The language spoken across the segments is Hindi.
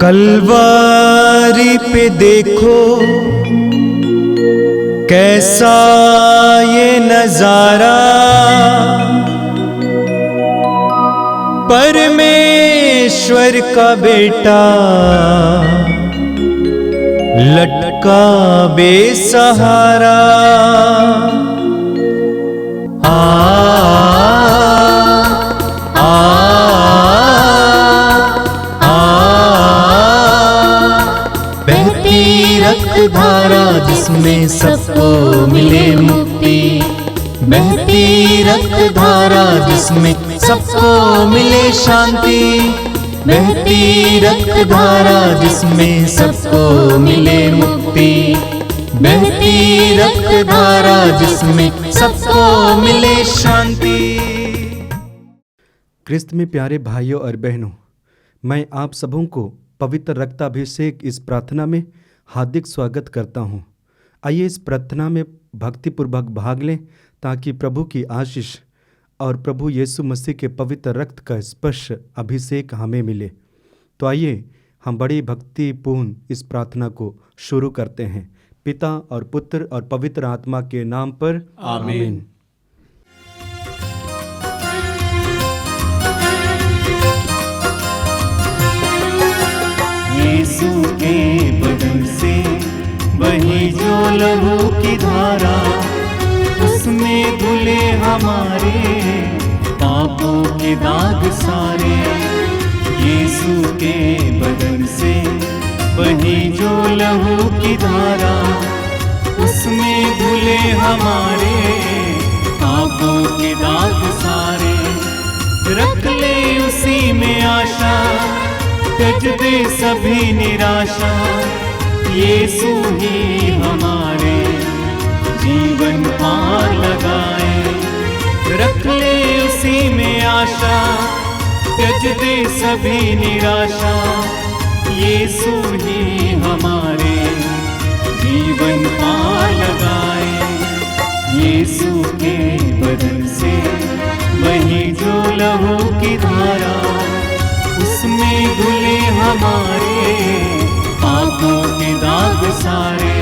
कलवारी पे देखो कैसा ये नजारा, परमेश्वर का बेटा लटका बेसहारा। धारा जिसमें सबको मिले मुक्ति, बहती रक्त धारा जिसमें सबको मिले शांति, बहती रक्त धारा जिसमें सबको मिले मुक्ति, बहती रक्त धारा जिसमें सबको मिले शांति। क्रिस्त में प्यारे भाइयों और बहनों, मैं आप सबों को पवित्र रक्ताभिषेक इस प्रार्थना में हार्दिक स्वागत करता हूँ। आइए इस प्रार्थना में भक्तिपूर्वक भाग लें ताकि प्रभु की आशीष और प्रभु यीशु मसीह के पवित्र रक्त का स्पर्श अभिषेक हमें मिले। तो आइए हम बड़ी भक्तिपूर्ण इस प्रार्थना को शुरू करते हैं। पिता और पुत्र और पवित्र आत्मा के नाम पर आमीन। यीशु के बदन से वही जो लहू की धारा, उसमें धुले हमारे पापों के दाग सारे। यीशु के बदन से वही जो लहू की धारा, उसमें धुले हमारे पापों के दाग सारे। रख ले उसी में आशा, त्यज दे सभी निराशा, यीशु ही हमारे जीवन पार लगाए। रख ले उसी में आशा, त्यज दे सभी निराशा, यीशु ही हमारे जीवन पार लगाए। यीशु के बदन से वही जो लहू की धारा, उसमें धुले हमारे पापों के दाग सारे।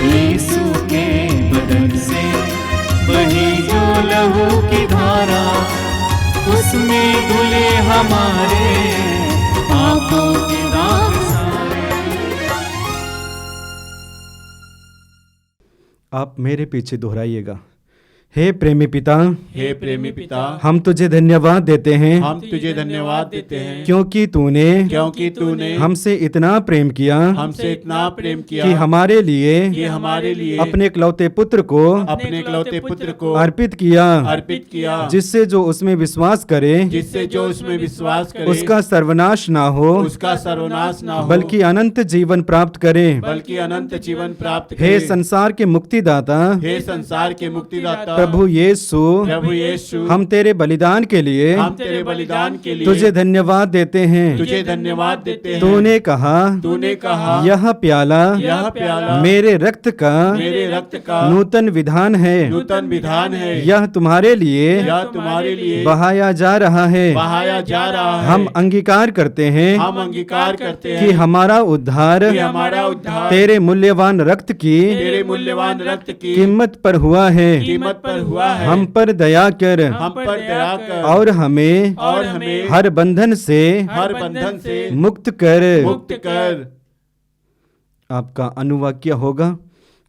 यीशु के बदन से वही जो लहू की धारा, उसमें धुले हमारे पापों के दाग सारे। आप मेरे पीछे दोहराइएगा। हे प्रेमी पिता, हे प्रेमी पिता, हम तुझे धन्यवाद देते हैं, हम तुझे धन्यवाद देते हैं, क्योंकि तूने हमसे इतना प्रेम किया, हमसे इतना प्रेम किया कि हमारे लिए अपने इकलौते पुत्र को अर्पित किया, जिससे जो उसमें विश्वास करे उसका सर्वनाश ना हो, बल्कि अनंत जीवन प्राप्त करे। हे संसार के मुक्तिदाता, प्रभु यीशु, हम तेरे बलिदान के लिए तुझे धन्यवाद देते हैं। तूने कहा यह प्याला मेरे रक्त का नूतन विधान है, यह तुम्हारे लिए बहाया जा रहा है। हम अंगीकार करते हैं कि हमारा उद्धार तेरे मूल्यवान रक्त की कीमत पर हुआ है। हम पर दया कर और हमें हर बंधन से मुक्त कर। आपका अनुवाक्य होगा,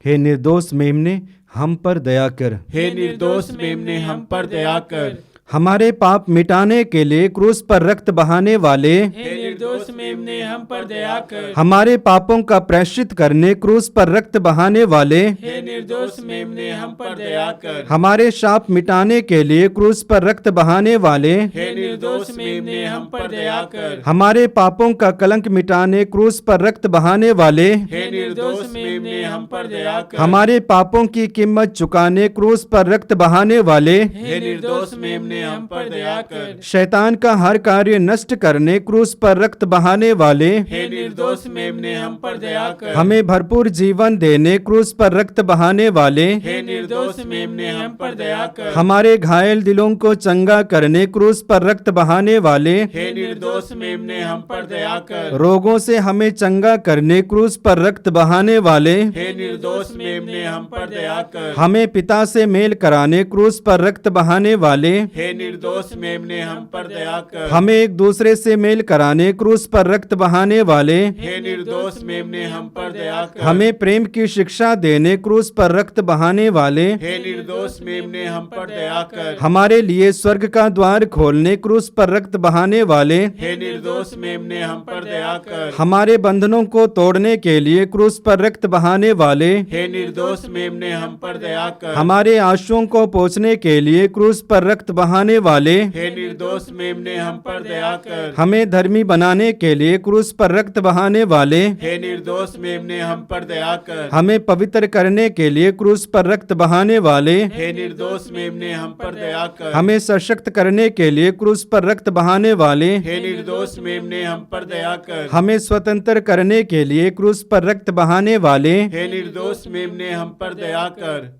हे निर्दोष मेमने हम पर दया कर। हे निर्दोष मेमने हम पर दया कर। हमारे पाप मिटाने के लिए क्रूस पर रक्त बहाने वाले, हे निर्दोष मेमने हम पर दया कर। हमारे पापों का प्रायश्चित करने क्रूस पर रक्त बहाने वाले, हे निर्दोष मेमने हम पर दया कर। हमारे शाप मिटाने के लिए क्रूस पर रक्त बहाने वाले, हे निर्दोष मेमने हम पर दया कर। हमारे पापों का कलंक मिटाने क्रूस पर रक्त बहाने वाले, हे निर्दोष मेमने हम पर दया कर। हमारे पापों की कीमत चुकाने क्रूस पर रक्त बहाने वाले, हे निर्दोष मेमने हम पर दया कर। शैतान का हर कार्य नष्ट करने क्रूस पर रक्त बहाने वाले, हे निर्दोष मेमने हम पर दया कर। हमें भरपूर जीवन देने क्रूस पर रक्त बहाने वाले, हे निर्दोष मेमने हम पर दया कर। हमारे घायल दिलों को चंगा करने क्रूस पर रक्त बहाने वाले, हे निर्दोष मेमने हम पर दया कर। रोगों से हमें चंगा करने क्रूस पर रक्त बहाने वाले, हे निर्दोष मेमने हम पर दया कर। हमें पिता से मेल कराने क्रूस पर रक्त बहाने वाले, हे निर्दोष मेमने हम पर दया कर। हमें एक दूसरे से मेल कराने क्रूस पर रक्त बहाने वाले, हे निर्दोष मेमने हम पर दया कर। हमें प्रेम की शिक्षा देने क्रूस पर रक्त बहाने वाले, हे निर्दोष मेमने हम पर दया कर। हमारे लिए स्वर्ग का द्वार खोलने क्रूस पर रक्त बहाने वाले, हे निर्दोष मेमने हम पर दया कर। हमारे बंधनों को तोड़ने के लिए क्रूस पर रक्त बहाने वाले, हे निर्दोष मेमने हम पर दया कर। हमारे आंसुओं को पोंछने के लिए क्रूस पर रक्त बहाने वाले, हे निर्दोष मेमने हम पर दया कर। हमें धर्मी बनाने के लिए क्रूस पर रक्त बहाने वाले, हे निर्दोष मेमने हम पर दया कर। हमें पवित्र करने के लिए क्रूस पर रक्त बहाने वाले, हे निर्दोष मेमने हम पर दया कर। हमें सशक्त करने के लिए क्रूस पर रक्त बहाने वाले, हे निर्दोष मेमने हम पर दया कर। हमें स्वतंत्र करने के लिए क्रूस पर रक्त बहाने वाले, हे निर्दोष मेमने हम पर दया कर।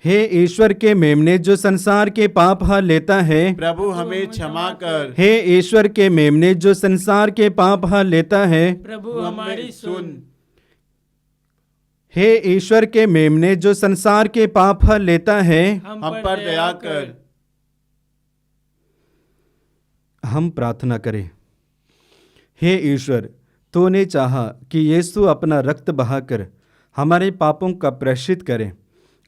हे ईश्वर के मेमने जो संसार के पाप हर लेता है, प्रभु हमें क्षमा कर। हे ईश्वर के मेमने जो संसार के पाप हर लेता है, प्रभु हमारी सुन। हे ईश्वर के मेमने जो संसार के पाप हर लेता है, हम पर दया कर। हम प्रार्थना करें। हे ईश्वर, तूने चाहा कि यीशु अपना रक्त बहाकर हमारे पापों का प्रायश्चित करे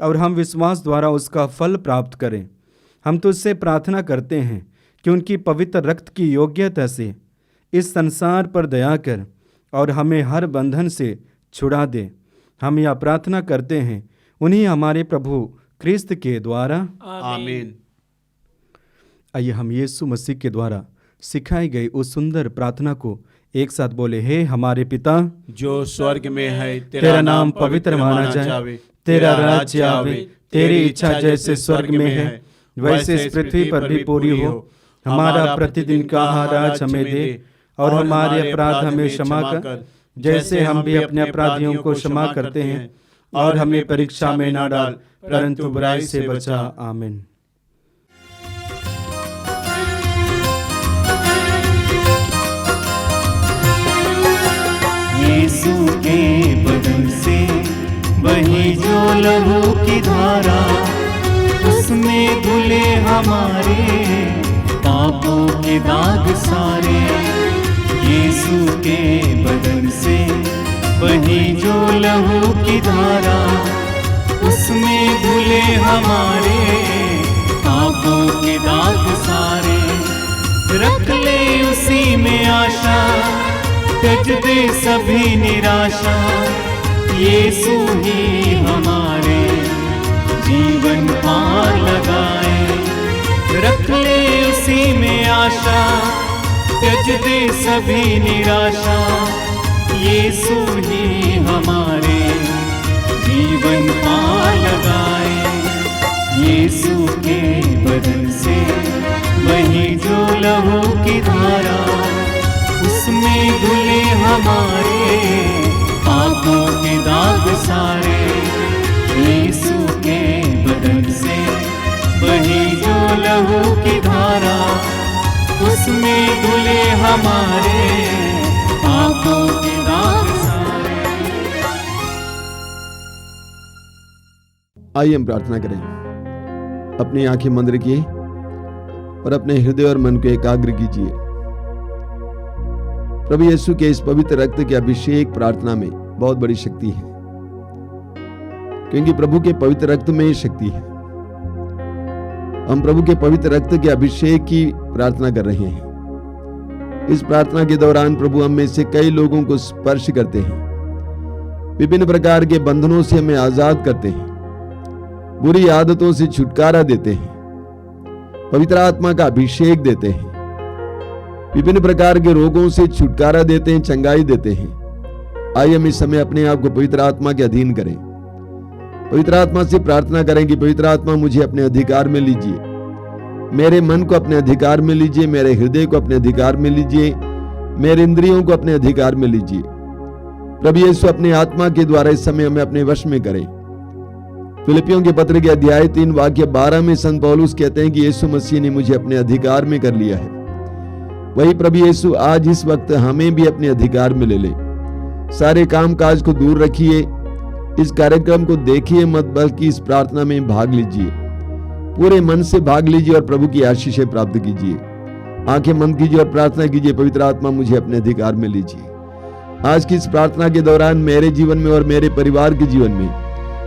और हम विश्वास द्वारा उसका फल प्राप्त करें। हम तुझसे प्रार्थना करते हैं कि उनकी पवित्र रक्त की योग्यता से इस संसार पर दया कर और हमें हर बंधन से छुड़ा दे। हम यह प्रार्थना करते हैं उन्हीं हमारे प्रभु क्रिस्त के द्वारा, आमीन। आइए हम यीशु मसीह के द्वारा सिखाई गई उस सुंदर प्रार्थना को एक साथ बोले। हे हमारे पिता जो स्वर्ग में है, तेरा नाम पवित्र माना जाए, तेरा राज्य आवे, तेरी इच्छा जैसे स्वर्ग में है वैसे इस पृथ्वी पर भी पूरी हो। हमारा प्रतिदिन का आहार आज हमें दे और हमारे अपराध हमें क्षमा कर जैसे हम भी अपने अपराधियों को क्षमा करते हैं, और हमें परीक्षा में ना डाल परंतु बुराई से बचा। आमीन। यीशु के बदन से वही जो लहू की धारा, उसमें धुले हमारे पापों के दाग सारे। यीशु के बदन से वही जो लहू की धारा, उसमें धुले हमारे पापों के दाग सारे। रख ले उसी में आशा, त्यज दे सभी निराशा। यीशु ही हमारे जीवन पार लगाए। रख ले उसी में आशा, त्यज दे सभी निराशा। यीशु ही हमारे जीवन पार लगाए। यीशु के बदन से वही जो लहू की धारा, उसमें धुले हमारे पापों के दाग सारे। यीशु के बदन से वही जो लहू की धारा, उसमें धुले हमारे पापों के दाग सारे। आइए हम प्रार्थना करें। अपनी आंखें बंद रखिए और अपने हृदय और मन को एकाग्र कीजिए। प्रभु यीशु के इस पवित्र रक्त के अभिषेक प्रार्थना में बहुत बड़ी शक्ति है, क्योंकि प्रभु के पवित्र रक्त में शक्ति है। हम प्रभु के पवित्र रक्त के अभिषेक की प्रार्थना कर रहे हैं। इस प्रार्थना के दौरान प्रभु हम में से कई लोगों को स्पर्श करते हैं, विभिन्न प्रकार के बंधनों से हमें आजाद करते हैं, बुरी आदतों से छुटकारा देते हैं, पवित्र आत्मा का अभिषेक देते हैं, विभिन्न प्रकार के रोगों से छुटकारा देते हैं, चंगाई देते हैं। आइए हम इस समय अपने आप को पवित्र आत्मा के अधीन करें। पवित्र आत्मा से प्रार्थना करें कि पवित्र आत्मा मुझे अपने अधिकार में लीजिए, मेरे मन को अपने अधिकार में लीजिए, मेरे हृदय को अपने अधिकार में लीजिए, मेरे इंद्रियों को अपने अधिकार में लीजिए। प्रभु यीशु अपनी आत्मा के द्वारा इस समय हमें अपने वश में करें। फिलिपियों के पत्र के अध्याय 3 वाक्य 12 में संत पौलुस कहते हैं कि यीशु मसीह ने मुझे अपने अधिकार में कर लिया है। वही प्रभु यीशु आज इस वक्त हमें भी अपने अधिकार में ले ले। सारे काम काज को दूर रखिए, इस कार्यक्रम को देखिए मत, बल्कि इस प्रार्थना में भाग लीजिए, पूरे मन से भाग लीजिए और प्रभु की आशीषें प्राप्त कीजिए। आंखें बंद कीजिए और प्रार्थना कीजिए, पवित्र आत्मा मुझे अपने अधिकार में लीजिए। आज की इस प्रार्थना के दौरान मेरे जीवन में और मेरे परिवार के जीवन में,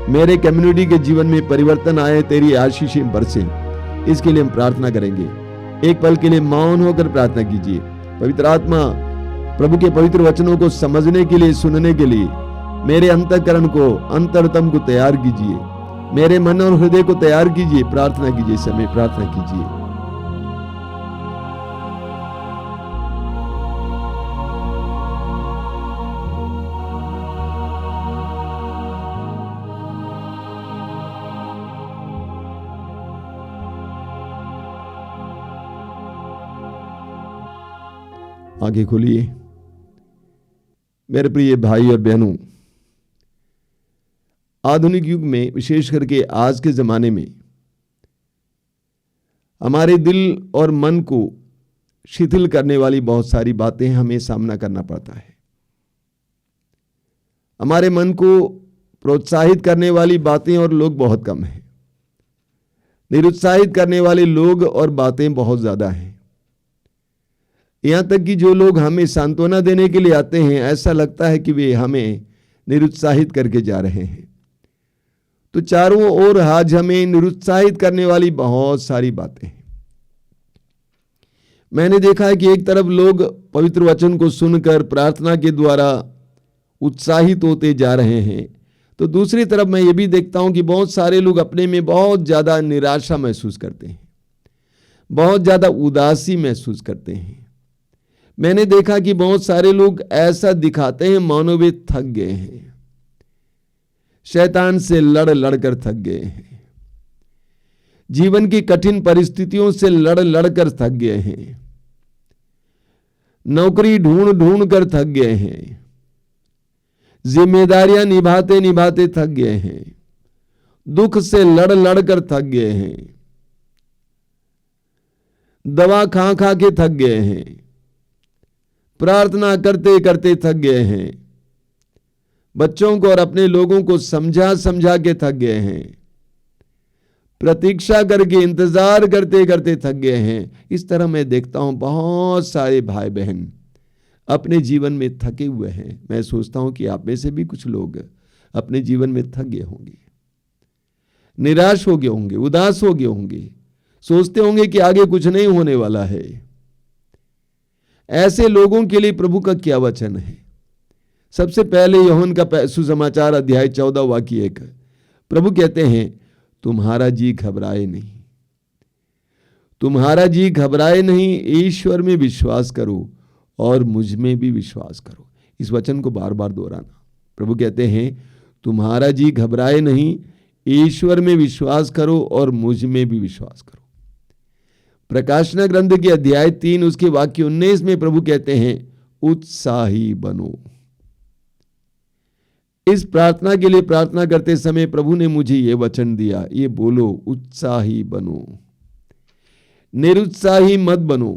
मेरे कम्युनिटी के जीवन में परिवर्तन आए, तेरी आशीषें बरसे, इसके लिए हम प्रार्थना करेंगे। एक पल के लिए मौन होकर प्रार्थना कीजिए। पवित्र आत्मा प्रभु के पवित्र वचनों को समझने के लिए, सुनने के लिए मेरे अंतःकरण को, अंतरतम को तैयार कीजिए, मेरे मन और हृदय को तैयार कीजिए। प्रार्थना कीजिए, समय प्रार्थना कीजिए। आगे खोलिए। मेरे प्रिय भाई और बहनों, आधुनिक युग में, विशेष करके आज के जमाने में, हमारे दिल और मन को शिथिल करने वाली बहुत सारी बातें हमें सामना करना पड़ता है। हमारे मन को प्रोत्साहित करने वाली बातें और लोग बहुत कम हैं। निरुत्साहित करने वाले लोग और बातें बहुत ज्यादा हैं। यहां तक कि जो लोग हमें सांत्वना देने के लिए आते हैं, ऐसा लगता है कि वे हमें निरुत्साहित करके जा रहे हैं। तो चारों ओर आज हमें निरुत्साहित करने वाली बहुत सारी बातें हैं। मैंने देखा है कि एक तरफ लोग पवित्र वचन को सुनकर प्रार्थना के द्वारा उत्साहित होते जा रहे हैं, तो दूसरी तरफ मैं ये भी देखता हूं कि बहुत सारे लोग अपने में बहुत ज्यादा निराशा महसूस करते हैं, बहुत ज्यादा उदासी महसूस करते हैं। मैंने देखा कि बहुत सारे लोग ऐसा दिखाते हैं मानो वे थक गए हैं, शैतान से लड़ लड़कर थक गए हैं, जीवन की कठिन परिस्थितियों से लड़ लड़कर थक गए हैं, नौकरी ढूंढ ढूंढ कर थक गए हैं, जिम्मेदारियां निभाते निभाते थक गए हैं, दुख से लड़ लड़कर थक गए हैं, दवा खा खा के थक गए हैं, प्रार्थना करते करते थक गए हैं, बच्चों को और अपने लोगों को समझा समझा के थक गए हैं, प्रतीक्षा करके इंतजार करते करते थक गए हैं। इस तरह मैं देखता हूं बहुत सारे भाई बहन अपने जीवन में थके हुए हैं। मैं सोचता हूं कि आप में से भी कुछ लोग अपने जीवन में थक गए होंगे, निराश हो गए होंगे, उदास हो गए होंगे, सोचते होंगे कि आगे कुछ नहीं होने वाला है। ऐसे लोगों के लिए प्रभु का क्या वचन है? सबसे पहले यूहन्ना का सुसमाचार अध्याय 14 वाक्य 1, प्रभु कहते हैं तुम्हारा जी घबराए नहीं, तुम्हारा जी घबराए नहीं, ईश्वर में विश्वास करो और मुझ में भी विश्वास करो। इस वचन को बार बार दोहराना। प्रभु कहते हैं तुम्हारा जी घबराए नहीं, ईश्वर में विश्वास करो और मुझ में भी विश्वास करो। प्रकाशना ग्रंथ के अध्याय 3 उसके वाक्य 19 में प्रभु कहते हैं उत्साही बनो। इस प्रार्थना के लिए प्रार्थना करते समय प्रभु ने मुझे यह वचन दिया, ये बोलो उत्साही बनो, निरुत्साही मत बनो।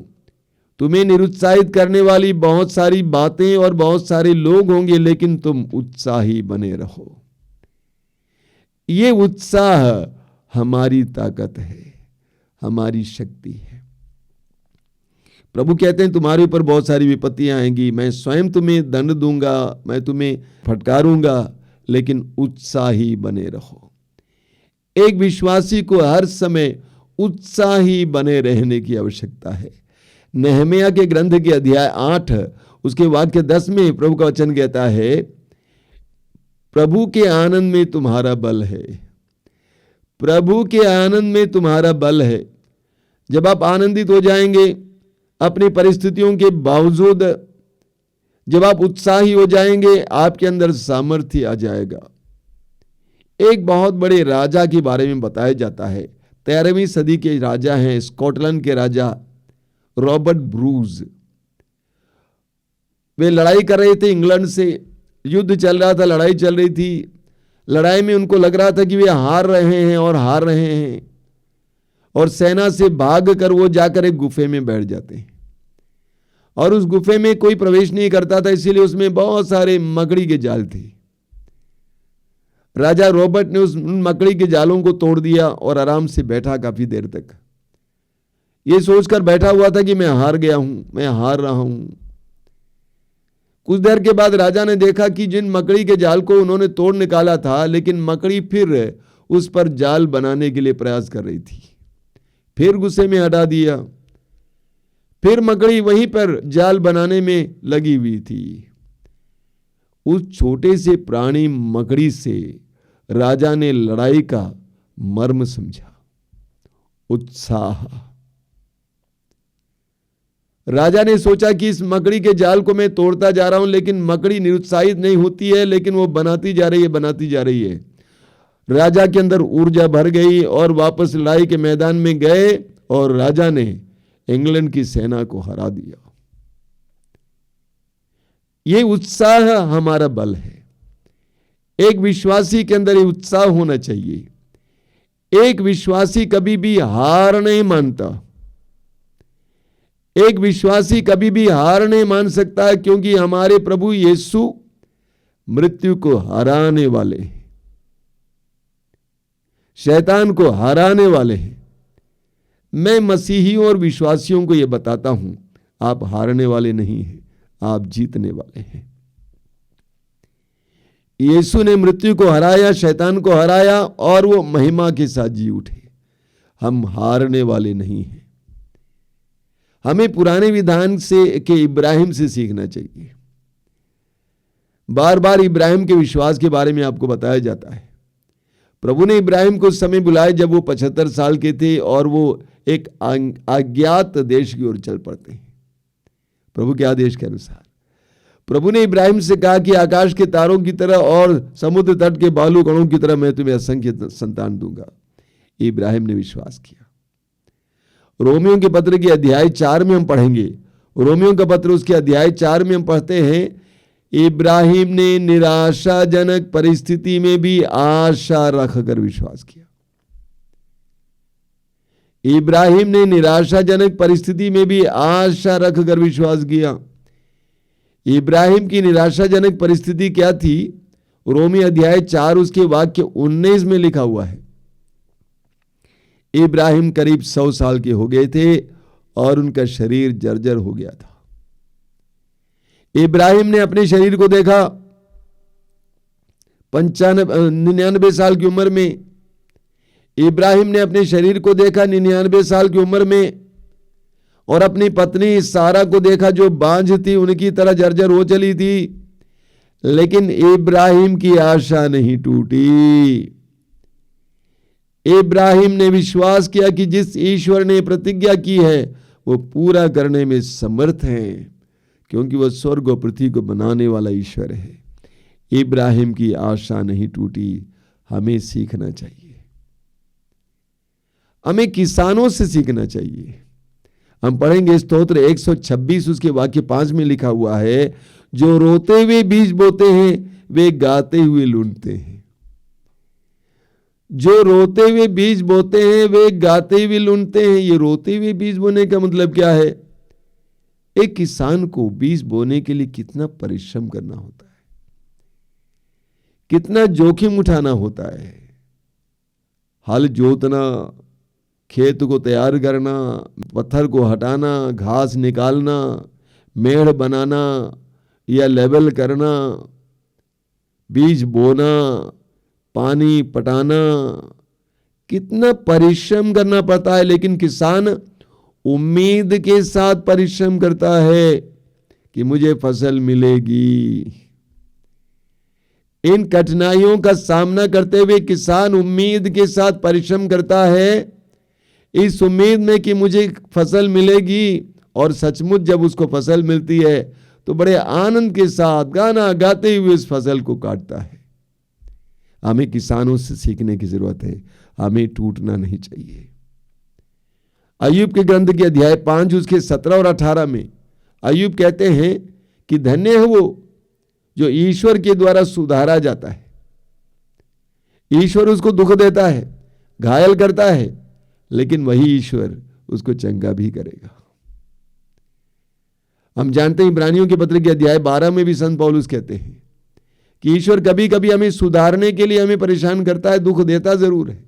तुम्हें निरुत्साहित करने वाली बहुत सारी बातें और बहुत सारे लोग होंगे, लेकिन तुम उत्साही बने रहो। ये उत्साह हमारी ताकत है, हमारी शक्ति है। प्रभु कहते हैं तुम्हारे ऊपर बहुत सारी विपत्तियां आएंगी, मैं स्वयं तुम्हें दंड दूंगा, मैं तुम्हें फटकारूंगा, लेकिन उत्साही बने रहो। एक विश्वासी को हर समय उत्साही बने रहने की आवश्यकता है। नहम्याह के ग्रंथ के अध्याय 8 उसके वाक्य 10 में प्रभु का वचन कहता है प्रभु के आनंद में तुम्हारा बल है, प्रभु के आनंद में तुम्हारा बल है। जब आप आनंदित हो जाएंगे अपनी परिस्थितियों के बावजूद, जब आप उत्साही हो जाएंगे, आपके अंदर सामर्थ्य आ जाएगा। एक बहुत बड़े राजा के बारे में बताया जाता है, 13वीं सदी के राजा हैं, स्कॉटलैंड के राजा रॉबर्ट ब्रूज। वे लड़ाई कर रहे थे इंग्लैंड से, युद्ध चल रहा था, लड़ाई चल रही थी। लड़ाई में उनको लग रहा था कि वे हार रहे हैं और हार रहे हैं, और सेना से भाग कर वो जाकर एक गुफे में बैठ जाते हैं, और उस गुफे में कोई प्रवेश नहीं करता था, इसीलिए उसमें बहुत सारे मकड़ी के जाल थे। राजा रॉबर्ट ने उन मकड़ी के जालों को तोड़ दिया और आराम से बैठा काफी देर तक। ये सोचकर बैठा हुआ था कि मैं हार गया हूं, मैं हार रहा हूं। कुछ देर के बाद राजा ने देखा कि जिन मकड़ी के जाल को उन्होंने तोड़ निकाला था, लेकिन मकड़ी फिर उस पर जाल बनाने के लिए प्रयास कर रही थी। फिर गुस्से में हटा दिया, फिर मकड़ी वहीं पर जाल बनाने में लगी हुई थी। उस छोटे से प्राणी मकड़ी से राजा ने लड़ाई का मर्म समझा, उत्साह। राजा ने सोचा कि इस मकड़ी के जाल को मैं तोड़ता जा रहा हूं, लेकिन मकड़ी निरुत्साहित नहीं होती है, लेकिन वो बनाती जा रही है, बनाती जा रही है। राजा के अंदर ऊर्जा भर गई और वापस लड़ाई के मैदान में गए और राजा ने इंग्लैंड की सेना को हरा दिया। ये उत्साह हमारा बल है। एक विश्वासी के अंदर ये उत्साह होना चाहिए। एक विश्वासी कभी भी हार नहीं मानता। एक विश्वासी कभी भी हार नहीं मान सकता है, क्योंकि हमारे प्रभु यीशु मृत्यु को हराने वाले हैं, शैतान को हराने वाले हैं। मैं मसीहियों और विश्वासियों को यह बताता हूं, आप हारने वाले नहीं हैं, आप जीतने वाले हैं। यीशु ने मृत्यु को हराया, शैतान को हराया, और वो महिमा के साथ जी उठे। हम हारने वाले नहीं हैं। हमें पुराने विधान से के इब्राहिम से सीखना चाहिए। बार बार इब्राहिम के विश्वास के बारे में आपको बताया जाता है। प्रभु ने इब्राहिम को उस समय बुलाया जब वो 75 साल के थे और वो एक अज्ञात देश की ओर चल पड़ते हैं। प्रभु के आदेश के अनुसार प्रभु ने इब्राहिम से कहा कि आकाश के तारों की तरह और समुद्र तट के बालू कणों की तरह मैं तुम्हें असंख्य संतान दूंगा। इब्राहिम ने विश्वास किया। रोमियों के पत्र के अध्याय 4 में हम पढ़ेंगे। रोमियों का पत्र उसके अध्याय 4 में हम पढ़ते हैं, इब्राहिम ने निराशाजनक परिस्थिति में भी आशा रखकर विश्वास किया। इब्राहिम ने निराशाजनक परिस्थिति में भी आशा रखकर विश्वास किया। इब्राहिम की निराशाजनक परिस्थिति क्या थी? रोमी अध्याय 4 उसके वाक्य 19 में लिखा हुआ है। इब्राहिम करीब 100 साल के हो गए थे और उनका शरीर जर्जर हो गया था। इब्राहिम ने अपने शरीर को देखा 99 साल की उम्र में। इब्राहिम ने अपने शरीर को देखा 99 साल की उम्र में, और अपनी पत्नी सारा को देखा जो बांझ थी, उनकी तरह जर्जर हो चली थी। लेकिन इब्राहिम की आशा नहीं टूटी। इब्राहिम ने विश्वास किया कि जिस ईश्वर ने प्रतिज्ञा की है वो पूरा करने में समर्थ है, क्योंकि वह स्वर्ग और पृथ्वी को बनाने वाला ईश्वर है। इब्राहिम की आशा नहीं टूटी। हमें सीखना चाहिए, हमें किसानों से सीखना चाहिए। हम पढ़ेंगे स्तोत्र 126 उसके वाक्य 5 में लिखा हुआ है, जो रोते हुए बीज बोते हैं वे गाते हुए लूटते हैं। जो रोते हुए बीज बोते हैं वे गाते हुए लूटते हैं। ये रोते हुए बीज बोने का मतलब क्या है? एक किसान को बीज बोने के लिए कितना परिश्रम करना होता है, कितना जोखिम उठाना होता है। हल जोतना, खेत को तैयार करना, पत्थर को हटाना, घास निकालना, मेड़ बनाना या लेवल करना, बीज बोना, पानी पटाना, कितना परिश्रम करना पड़ता है। लेकिन किसान उम्मीद के साथ परिश्रम करता है कि मुझे फसल मिलेगी। इन कठिनाइयों का सामना करते हुए किसान उम्मीद के साथ परिश्रम करता है, इस उम्मीद में कि मुझे फसल मिलेगी, और सचमुच जब उसको फसल मिलती है तो बड़े आनंद के साथ गाना गाते हुए इस फसल को काटता है। हमें किसानों से सीखने की जरूरत है। हमें टूटना नहीं चाहिए। अय्यूब के ग्रंथ के अध्याय 5 उसके 17 और 18 में अय्यूब कहते हैं कि धन्य है वो जो ईश्वर के द्वारा सुधारा जाता है। ईश्वर उसको दुख देता है, घायल करता है, लेकिन वही ईश्वर उसको चंगा भी करेगा। हम जानते हैं इब्रानियों के पत्र के अध्याय 12 में भी संत पौलुस कहते हैं कि ईश्वर कभी कभी हमें सुधारने के लिए हमें परेशान करता है, दुख देता जरूर है,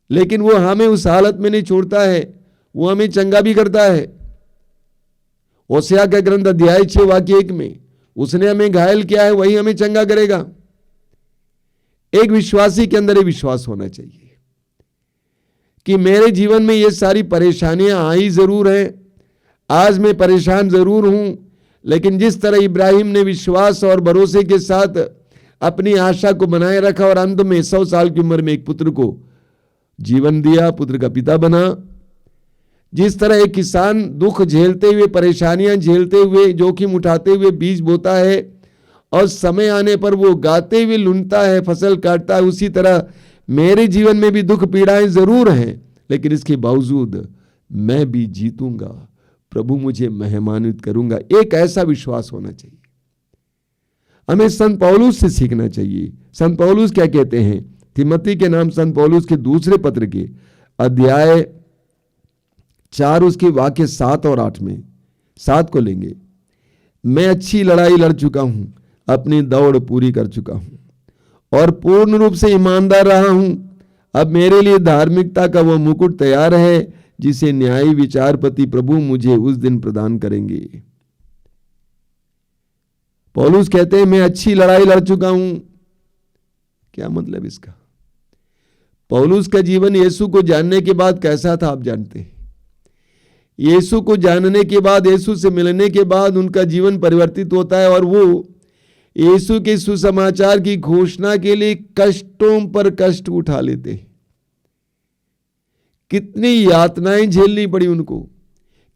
लेकिन वो हमें उस हालत में नहीं छोड़ता है, वो हमें चंगा भी करता है। होशेया का ग्रंथ अध्याय 6 वाक्य 1 में उसने हमें घायल किया है, वही हमें चंगा करेगा। एक विश्वासी के अंदर ये विश्वास होना चाहिए कि मेरे जीवन में ये सारी परेशानियां आई जरूर हैं, आज मैं परेशान जरूर हूं, लेकिन जिस तरह इब्राहिम ने विश्वास और भरोसे के साथ अपनी आशा को बनाए रखा और अंत में 100 साल की उम्र में एक पुत्र को जीवन दिया, पुत्र का पिता बना, जिस तरह एक किसान दुख झेलते हुए, परेशानियां झेलते हुए, जोखिम उठाते हुए बीज बोता है और समय आने पर वो गाते हुए लुनता है, फसल काटता है, उसी तरह मेरे जीवन में भी दुख पीड़ाएं जरूर हैं, लेकिन इसके बावजूद मैं भी जीतूंगा, प्रभु मुझे मेहमानित करूंगा। एक ऐसा विश्वास होना चाहिए। हमें संत पौलुस से सीखना चाहिए। संत पौलुस क्या कहते हैं? तिमोथी के नाम संत पौलुस के दूसरे पत्र के अध्याय 4 उसके वाक्य 7 और 8 में 7 को लेंगे। मैं अच्छी लड़ाई लड़ चुका हूं, अपनी दौड़ पूरी कर चुका हूं और पूर्ण रूप से ईमानदार रहा हूं। अब मेरे लिए धार्मिकता का वह मुकुट तैयार है जिसे न्यायी विचारपति प्रभु मुझे उस दिन प्रदान करेंगे। पौलुस कहते हैं मैं अच्छी लड़ाई लड़ चुका हूं। क्या मतलब इसका? पौलुस का जीवन यीशु को जानने के बाद कैसा था आप जानते हैं। यीशु को जानने के बाद, यीशु से मिलने के बाद उनका जीवन परिवर्तित होता है और वो यीशु के सुसमाचार की घोषणा के लिए कष्टों पर कष्ट उठा लेते हैं। कितनी यातनाएं झेलनी पड़ी उनको,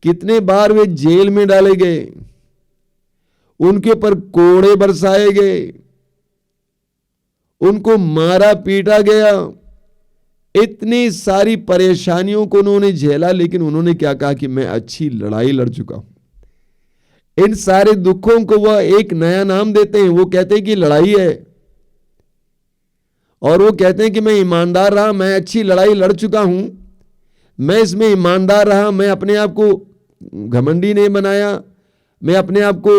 कितने बार वे जेल में डाले गए, उनके ऊपर कोड़े बरसाए गए, उनको मारा पीटा गया, इतनी सारी परेशानियों को उन्होंने झेला, लेकिन उन्होंने क्या कहा कि मैं अच्छी लड़ाई लड़ चुका हूं। इन सारे दुखों को वह एक नया नाम देते हैं। वो कहते हैं कि लड़ाई है, और वो कहते हैं कि मैं ईमानदार रहा, मैं अच्छी लड़ाई लड़ चुका हूं, मैं इसमें ईमानदार रहा, मैं अपने आप को घमंडी नहीं बनाया, मैं अपने आप को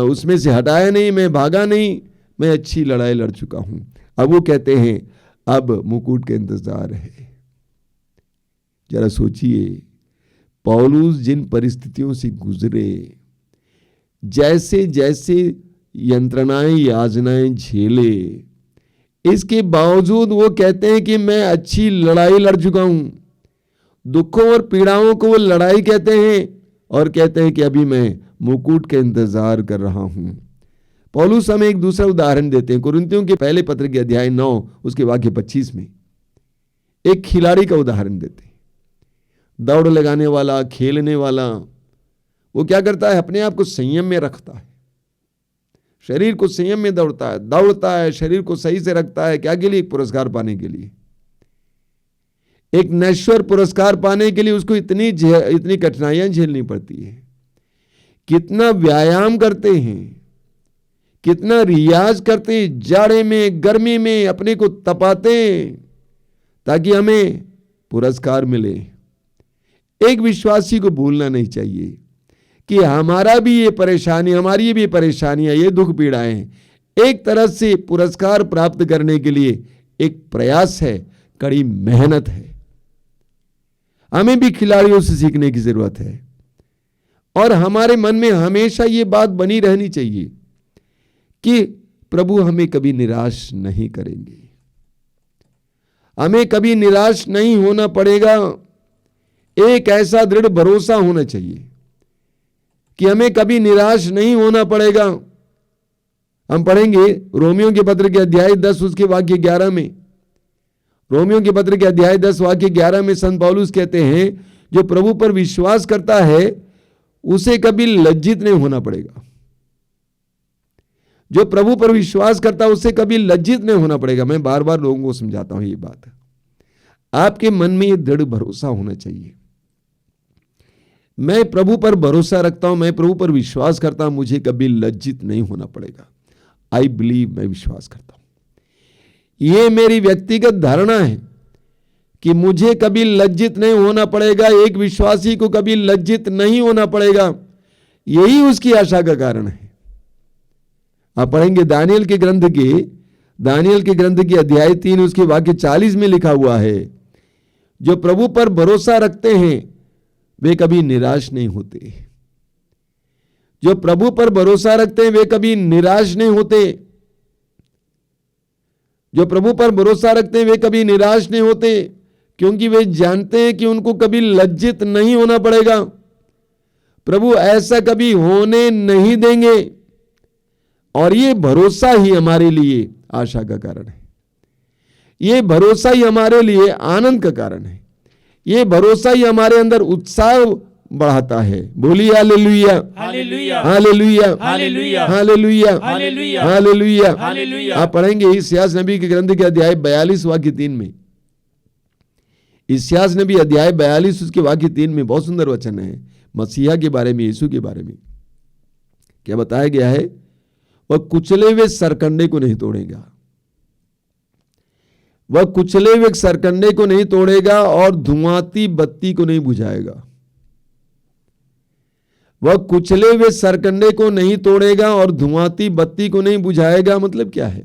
उसमें से हटाया नहीं, मैं भागा नहीं, मैं अच्छी लड़ाई लड़ चुका हूं। अब वो कहते हैं अब मुकुट का इंतजार है। जरा सोचिए, पौलुस जिन परिस्थितियों से गुजरे, जैसे जैसे यंत्रणाएं यातनाएं झेले, इसके बावजूद वो कहते हैं कि मैं अच्छी लड़ाई लड़ चुका हूं। दुखों और पीड़ाओं को वो लड़ाई कहते हैं और कहते हैं कि अभी मैं मुकुट का इंतजार कर रहा हूं। पौलुस हमें एक दूसरा उदाहरण देते हैं। कुरिन्थियों के पहले पत्र के अध्याय 9 उसके वाक्य 25 में एक खिलाड़ी का उदाहरण देते हैं। दौड़ लगाने वाला, खेलने वाला, वो क्या करता है? अपने आप को संयम में रखता है, शरीर को संयम में दौड़ता है, शरीर को सही से रखता है। क्या के लिए? एक पुरस्कार पाने के लिए, एक नश्वर पुरस्कार पाने के लिए उसको इतनी कठिनाइयां झेलनी पड़ती है। कितना व्यायाम करते हैं, कितना रियाज करते हैं, जाड़े में गर्मी में अपने को तपाते हैं ताकि हमें पुरस्कार मिले। एक विश्वासी को भूलना नहीं चाहिए कि हमारा भी ये परेशानी, हमारी भी परेशानियां, ये दुख पीड़ाएं एक तरह से पुरस्कार प्राप्त करने के लिए एक प्रयास है, कड़ी मेहनत है। हमें भी खिलाड़ियों से सीखने की जरूरत है और हमारे मन में हमेशा ये बात बनी रहनी चाहिए कि प्रभु हमें कभी निराश नहीं करेंगे, हमें कभी निराश नहीं होना पड़ेगा। एक ऐसा दृढ़ भरोसा होना चाहिए कि हमें कभी निराश नहीं होना पड़ेगा। हम पढ़ेंगे रोमियो के पत्र के अध्याय 10 उसके वाक्य 11 में। रोमियो के पत्र के अध्याय 10 वाक्य 11 में संत पौलुस कहते हैं जो प्रभु पर विश्वास करता है उसे कभी लज्जित नहीं होना पड़ेगा। जो प्रभु पर विश्वास करता है उससे कभी लज्जित नहीं होना पड़ेगा। मैं बार बार लोगों को समझाता हूं ये बात। आपके मन में ये दृढ़ भरोसा होना चाहिए मैं प्रभु पर भरोसा रखता हूं, मैं प्रभु पर विश्वास करता हूं, मुझे कभी लज्जित नहीं होना पड़ेगा। आई बिलीव, मैं विश्वास करता हूं। यह मेरी व्यक्तिगत धारणा है कि मुझे कभी लज्जित नहीं होना पड़ेगा, एक विश्वासी को कभी लज्जित नहीं होना पड़ेगा। यही उसकी आशा का कारण है। आप पढ़ेंगे दानियल के ग्रंथ की अध्याय 3 उसके वाक्य 40 में लिखा हुआ है, जो प्रभु पर भरोसा रखते हैं वे कभी निराश नहीं होते। जो प्रभु पर भरोसा रखते हैं वे कभी निराश नहीं होते। जो प्रभु पर भरोसा रखते हैं वे कभी निराश नहीं होते, क्योंकि वे जानते हैं कि उनको कभी लज्जित नहीं होना पड़ेगा। प्रभु ऐसा कभी होने नहीं देंगे। और ये भरोसा ही हमारे लिए आशा का कारण है। ये भरोसा ही हमारे लिए आनंद का कारण है। ये भरोसा ही हमारे अंदर उत्साह बढ़ाता है। बोलिए hallelujah, hallelujah, hallelujah, hallelujah, hallelujah, hallelujah, hallelujah. Hallelujah. आप पढ़ेंगे इस्यास नबी के ग्रंथ के अध्याय 42 वाक्य 3 में। इस्यास नबी अध्याय 42 उसके वाक्य 3 में बहुत सुंदर वचन है मसीहा के बारे में, यीशु के बारे में। क्या बताया गया है? वह कुचले हुए सरकंडे को नहीं तोड़ेगा, वह कुचले हुए सरकंडे को नहीं तोड़ेगा और धुआंती बत्ती को नहीं बुझाएगा। वह कुचले हुए सरकंडे को नहीं तोड़ेगा और धुआंती बत्ती को नहीं बुझाएगा। मतलब क्या है?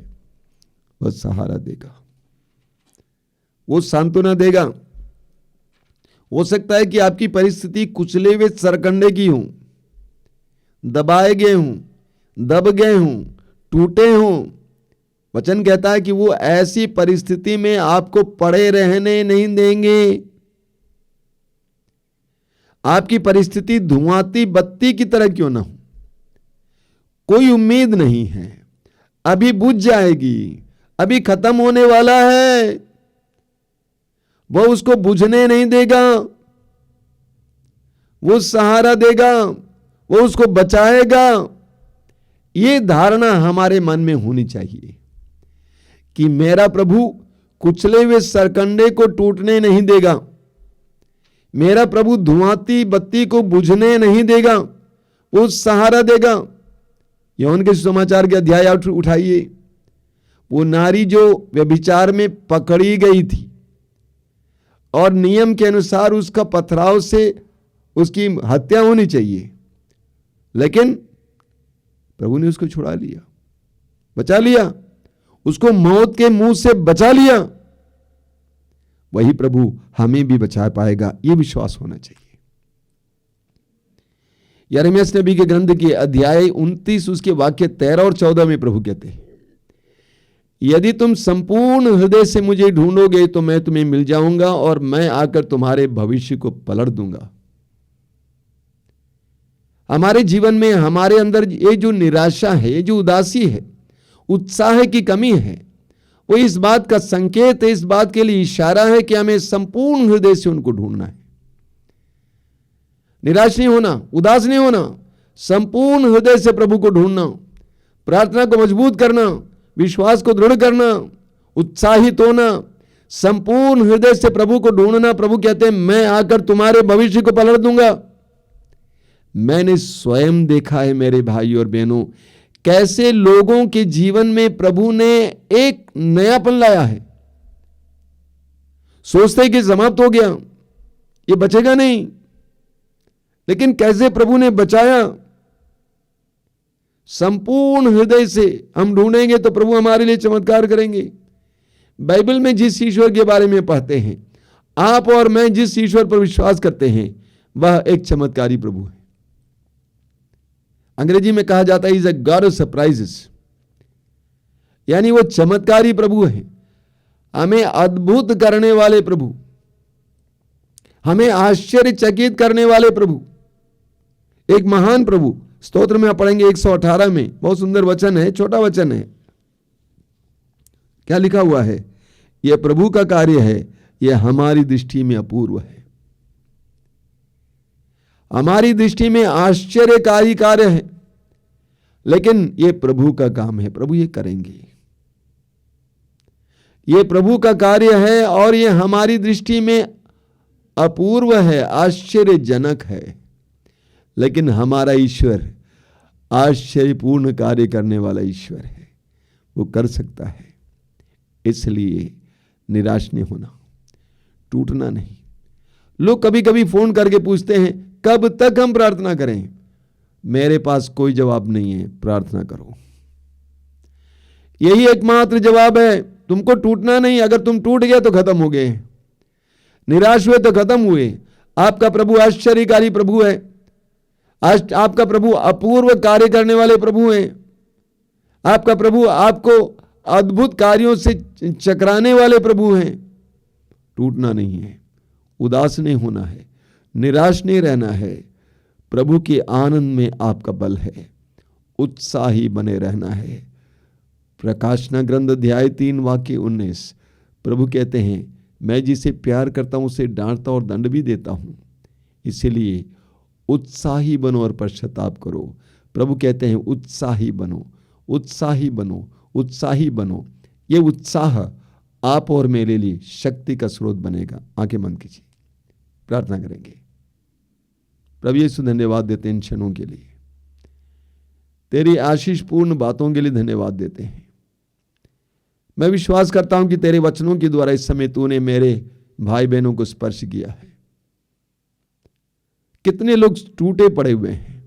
वह सहारा देगा, वो सांत्वना देगा। हो सकता है कि आपकी परिस्थिति कुचले हुए सरकंडे की हो, दबाए गए हूं, दब गए हूं, टूटे हूं। वचन कहता है कि वो ऐसी परिस्थिति में आपको पड़े रहने नहीं देंगे। आपकी परिस्थिति धुआंती बत्ती की तरह क्यों ना हो, कोई उम्मीद नहीं है, अभी बुझ जाएगी, अभी खत्म होने वाला है, वह उसको बुझने नहीं देगा। वो सहारा देगा, वो उसको बचाएगा। ये धारणा हमारे मन में होनी चाहिए कि मेरा प्रभु कुचले हुए सरकंडे को टूटने नहीं देगा, मेरा प्रभु धुआंती बत्ती को बुझने नहीं देगा, वो सहारा देगा। यूहन्ना के सुसमाचार के अध्याय उठाइए। वो नारी जो व्यभिचार में पकड़ी गई थी और नियम के अनुसार उसका पथराव से उसकी हत्या होनी चाहिए, लेकिन प्रभु ने उसको छुड़ा लिया, बचा लिया, उसको मौत के मुंह से बचा लिया। वही प्रभु हमें भी बचा पाएगा, ये विश्वास होना चाहिए। यिर्मयाह नबी के ग्रंथ के अध्याय 29 उसके वाक्य 13 और 14 में प्रभु कहते हैं, यदि तुम संपूर्ण हृदय से मुझे ढूंढोगे तो मैं तुम्हें मिल जाऊंगा और मैं आकर तुम्हारे भविष्य को पलट दूंगा। हमारे जीवन में हमारे अंदर ये जो निराशा है, ये जो उदासी है, उत्साह की कमी है, वो इस बात का संकेत है, इस बात के लिए इशारा है कि हमें संपूर्ण हृदय से उनको ढूंढना है। निराश नहीं होना, उदास नहीं होना, संपूर्ण हृदय से प्रभु को ढूंढना, प्रार्थना को मजबूत करना, विश्वास को दृढ़ करना, उत्साहित होना, संपूर्ण हृदय से प्रभु को ढूंढना। प्रभु कहते हैं मैं आकर तुम्हारे भविष्य को पलट दूंगा। मैंने स्वयं देखा है मेरे भाई और बहनों, कैसे लोगों के जीवन में प्रभु ने एक नयापन लाया है। सोचते कि समाप्त हो गया, ये बचेगा नहीं, लेकिन कैसे प्रभु ने बचाया। संपूर्ण हृदय से हम ढूंढेंगे तो प्रभु हमारे लिए चमत्कार करेंगे। बाइबल में जिस ईश्वर के बारे में पढ़ते हैं, आप और मैं जिस ईश्वर पर विश्वास करते हैं, वह एक चमत्कारी प्रभु है। अंग्रेजी में कहा जाता है is a God of surprises, यानी वो चमत्कारी प्रभु है, हमें अद्भुत करने वाले प्रभु, हमें आश्चर्यचकित करने वाले प्रभु, एक महान प्रभु। स्तोत्र में आप पढ़ेंगे 118 में, बहुत सुंदर वचन है, छोटा वचन है। क्या लिखा हुआ है? यह प्रभु का कार्य है, यह हमारी दृष्टि में अपूर्व है। हमारी दृष्टि में आश्चर्यकारी कार्य है, लेकिन यह प्रभु का काम है, प्रभु ये करेंगे। यह प्रभु का कार्य है और यह हमारी दृष्टि में अपूर्व है, आश्चर्यजनक है। लेकिन हमारा ईश्वर आश्चर्यपूर्ण कार्य करने वाला ईश्वर है, वो कर सकता है। इसलिए निराश नहीं होना, टूटना नहीं। लोग कभी कभी फोन करके पूछते हैं कब तक हम प्रार्थना करें। मेरे पास कोई जवाब नहीं है, प्रार्थना करो, यही एकमात्र जवाब है। तुमको टूटना नहीं, अगर तुम टूट गए तो खत्म हो गए, निराश हुए तो खत्म हुए। आपका प्रभु आश्चर्यकारी प्रभु है, आपका प्रभु अपूर्व कार्य करने वाले प्रभु हैं। आपका प्रभु आपको अद्भुत कार्यों से चकराने वाले प्रभु हैं। टूटना नहीं है, उदास नहीं होना है, निराश नहीं रहना है। प्रभु के आनंद में आपका बल है, उत्साही बने रहना है। प्रकाशना ग्रंथ अध्याय 3 वाक्य 19, प्रभु कहते हैं मैं जिसे प्यार करता हूं उसे डांटता और दंड भी देता हूं, इसीलिए उत्साही बनो और पश्चाताप करो। प्रभु कहते हैं उत्साही बनो, उत्साही बनो, उत्साही बनो। ये उत्साह आप और मेरे लिए शक्ति का स्रोत बनेगा। आंखें बंद कीजिए, प्रार्थना करेंगे। प्रभु यीशु धन्यवाद देते हैं इन क्षणों के लिए, तेरी आशीषपूर्ण बातों के लिए धन्यवाद देते हैं। मैं विश्वास करता हूं कि तेरे वचनों के द्वारा इस समय तूने मेरे भाई बहनों को स्पर्श किया है। कितने लोग टूटे पड़े हुए हैं,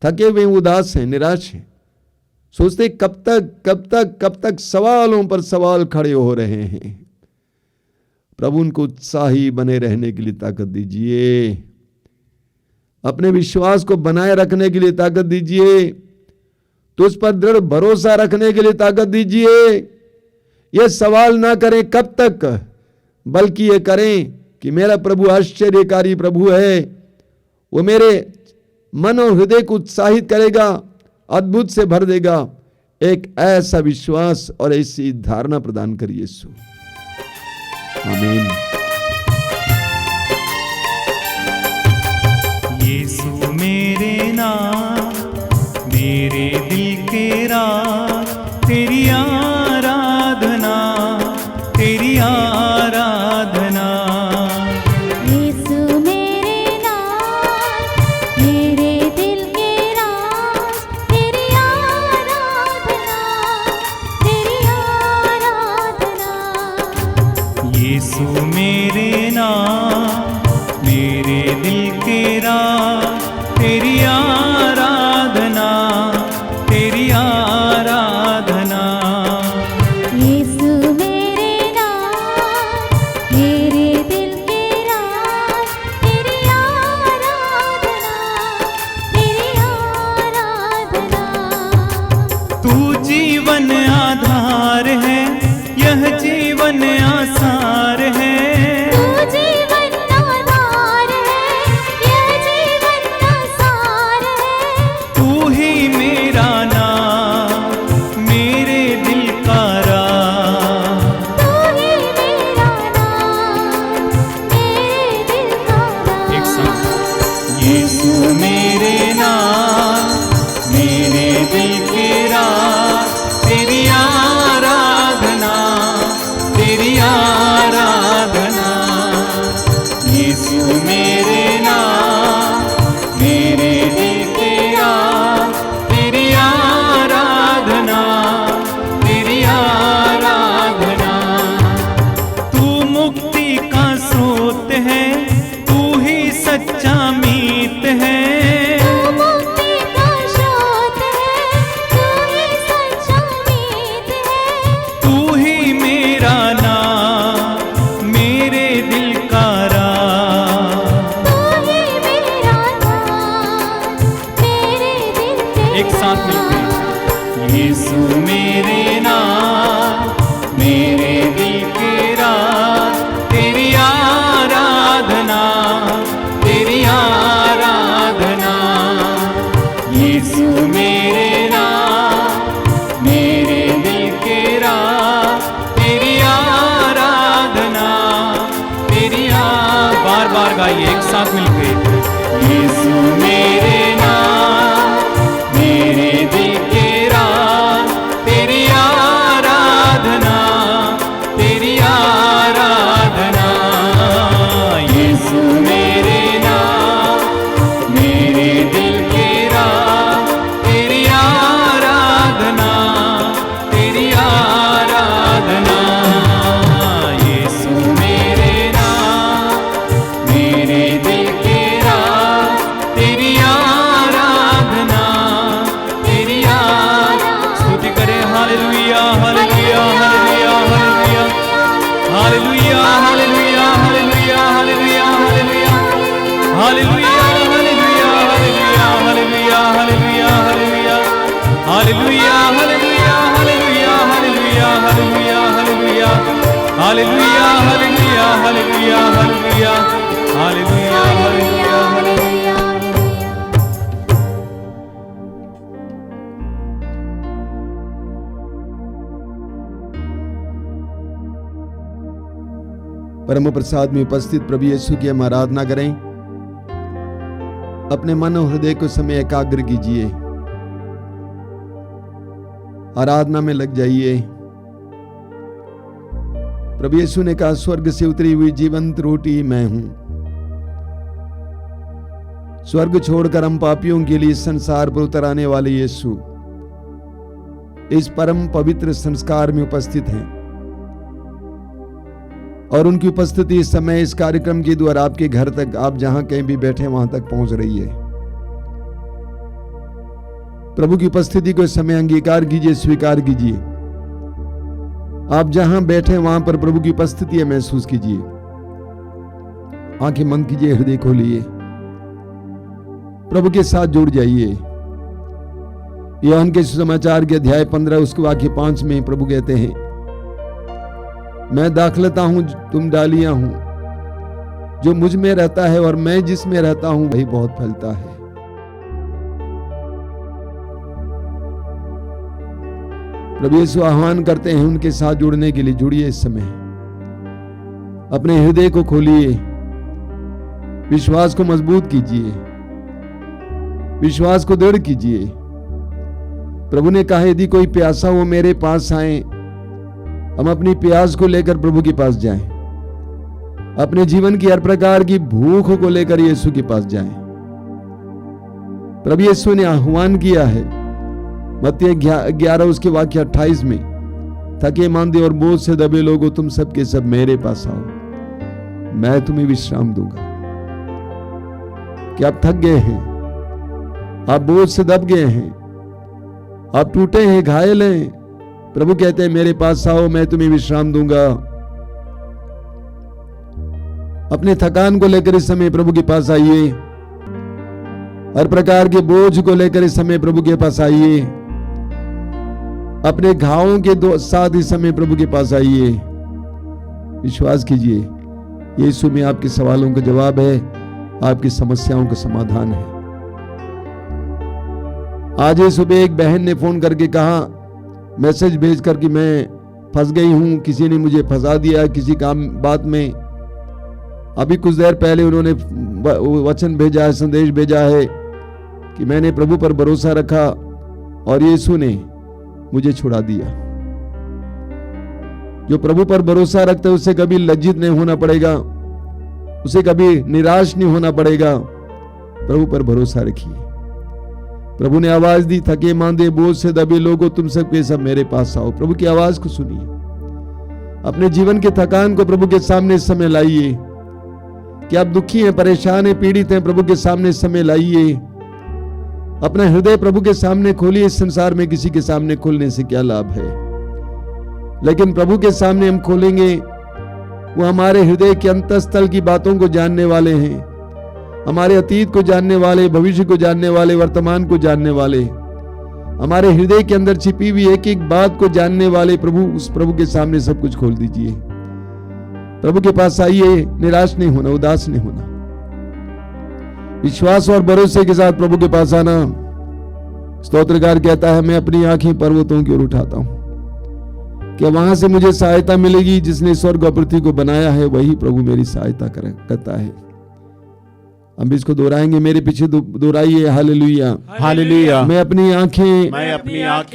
थके हुए, उदास हैं, निराश हैं, सोचते कब तक सवालों पर सवाल खड़े हो रहे हैं। प्रभु उनको उत्साही बने रहने के लिए ताकत दीजिए, अपने विश्वास को बनाए रखने के लिए ताकत दीजिए, तुझ पर दृढ़ भरोसा रखने के लिए ताकत दीजिए। यह सवाल ना करें कब तक, बल्कि ये करें कि मेरा प्रभु आश्चर्यकारी प्रभु है, वो मेरे मन और हृदय को उत्साहित करेगा, अद्भुत से भर देगा। एक ऐसा विश्वास और ऐसी धारणा प्रदान करिए यीशु, आमीन। यीशु मेरे नाम, मेरे दिल के राज, तेरी आराधना, तेरी आराधना। यीशु मेरे नाम, मेरे दिल के राज, तेरी आराधना, तेरी आराधना। यीशु मेरे नाम, मेरे दिल के राज, तेरी आराधना, तेरी आराधना। यीशु मेरे नाम, मेरे दिल के राज, तेरी आराधना, तेरी आराधना। तू जीवन आधार है, यह जीवन आसार है। तू जीवन आधार है, यह जीवन आसार है। तू ही मेरा नाम, मेरे दिल का राज। तू ही मेरा नाम, मेरे दिल का राज। एक साथ। यीशु मेरे नाम, मेरे दिल के राज, तेरी आराधना, तेरी आराधना। यीशु मेरे नाम, मेरे दिल के राज, तेरी आराधना, तेरी आराधना। तू मुक्ति का स्रोत है, तू ही सच्चा मीत है। तू मुक्ति का स्रोत है, तू ही सच्चा मीत है। तू ही मेरा नाम, मेरे दिल का राज। तू ही मेरा नाम, मेरे दिल के एक साथ मिलकर यीशु मेरे नाम, मेरे दिल के राज, तेरी आराधना, तेरी आराधना। यीशु मेरे नाम, मेरे दिल के राज, तेरी आराधना, तेरी बार बार गाइए एक साथ मिलकर। यीशु मेरे नाम, मेरे दिल के राज, तेरी आराधना, परम प्रसाद में उपस्थित प्रभु यीशु की हम आराधना करें। अपने मन और हृदय को समय एकाग्र कीजिए, आराधना में लग जाइए। प्रभु यीशु ने कहा, स्वर्ग से उतरी हुई जीवंत रोटी मैं हूं। स्वर्ग छोड़कर हम पापियों के लिए संसार पर उतर आने वाले यीशु इस परम पवित्र संस्कार में उपस्थित हैं और उनकी उपस्थिति इस समय इस कार्यक्रम के द्वारा आपके घर तक, आप जहां कहीं भी बैठे वहां तक पहुंच रही है। प्रभु की उपस्थिति को इस समय अंगीकार कीजिए, स्वीकार कीजिए। आप जहां बैठे वहां पर प्रभु की उपस्थिति महसूस कीजिए। आंखें बंद कीजिए, हृदय खोलिए, प्रभु के साथ जुड़ जाइए। यूहन्ना के सुसमाचार के अध्याय 15 उसके वाक्य 5 में प्रभु कहते हैं, मैं दाखलता हूं, तुम डालियां हूं। जो मुझ में रहता है और मैं जिसमें रहता हूं वही बहुत फलता है। प्रभु यीशु आह्वान करते हैं उनके साथ जुड़ने के लिए। जुड़िए इस समय, अपने हृदय को खोलिए, विश्वास को मजबूत कीजिए, विश्वास को दृढ़ कीजिए। प्रभु ने कहा, यदि कोई प्यासा हो मेरे पास आए। हम अपनी प्यास को लेकर प्रभु के पास जाएं, अपने जीवन की हर प्रकार की भूख को लेकर यीशु के पास जाएं। प्रभु यीशु ने आह्वान किया है मत्ती 11 उसके वाक्य 28 में, थके मांदे और बोझ से दबे लोगों, तुम सबके सब मेरे पास आओ, मैं तुम्हें विश्राम दूंगा। क्या आप थक गए हैं? आप बोझ से दब गए हैं, आप टूटे हैं, घायल हैं? प्रभु कहते हैं, मेरे पास आओ, मैं तुम्हें विश्राम दूंगा। अपने थकान को लेकर इस समय प्रभु के पास आइए, हर प्रकार के बोझ को लेकर इस समय प्रभु के पास आइए, अपने घावों के साथ इस समय प्रभु के पास आइए। विश्वास कीजिए, यीशु में आपके सवालों का जवाब है, आपकी समस्याओं का समाधान है। आज ही सुबह एक बहन ने फोन करके कहा, मैसेज भेज कर कि मैं फंस गई हूं, किसी ने मुझे फंसा दिया किसी काम बात में। अभी कुछ देर पहले उन्होंने वचन भेजा है, संदेश भेजा है कि मैंने प्रभु पर भरोसा रखा और यीशु ने मुझे छुड़ा दिया। जो प्रभु पर भरोसा रखता है उसे कभी लज्जित नहीं होना पड़ेगा, उसे कभी निराश नहीं होना पड़ेगा। प्रभु पर भरोसा रखिए। प्रभु ने आवाज दी, थके मांदे बोझ से दबे लोगों, तुम सबके सब मेरे पास आओ। प्रभु की आवाज को सुनिए, अपने जीवन के थकान को प्रभु के सामने इस समय लाइए। कि आप दुखी हैं, परेशान हैं, पीड़ित हैं, प्रभु के सामने इस समय लाइए। अपना हृदय प्रभु के सामने खोलिए। इस संसार में किसी के सामने खोलने से क्या लाभ है, लेकिन प्रभु के सामने हम खोलेंगे, वो हमारे हृदय के अंतःस्थल की बातों को जानने वाले हैं, हमारे अतीत को जानने वाले, भविष्य को जानने वाले, वर्तमान को जानने वाले, हमारे हृदय के अंदर छिपी हुई एक एक बात को जानने वाले प्रभु। उस प्रभु के सामने सब कुछ खोल दीजिए। प्रभु के पास आइए, निराश नहीं होना, उदास नहीं होना, विश्वास और भरोसे के साथ प्रभु के पास आना। स्तोत्रकार कहता है, मैं अपनी आंखें पर्वतों की ओर उठाता हूं, कि वहां से मुझे सहायता मिलेगी। जिसने स्वर्ग और पृथ्वी को बनाया है वही प्रभु मेरी सहायता करता है। हम इसको दोहराएंगे, मेरे पीछे दोहराइए, हालेलुया हालेलुया। मैं अपनी आंखें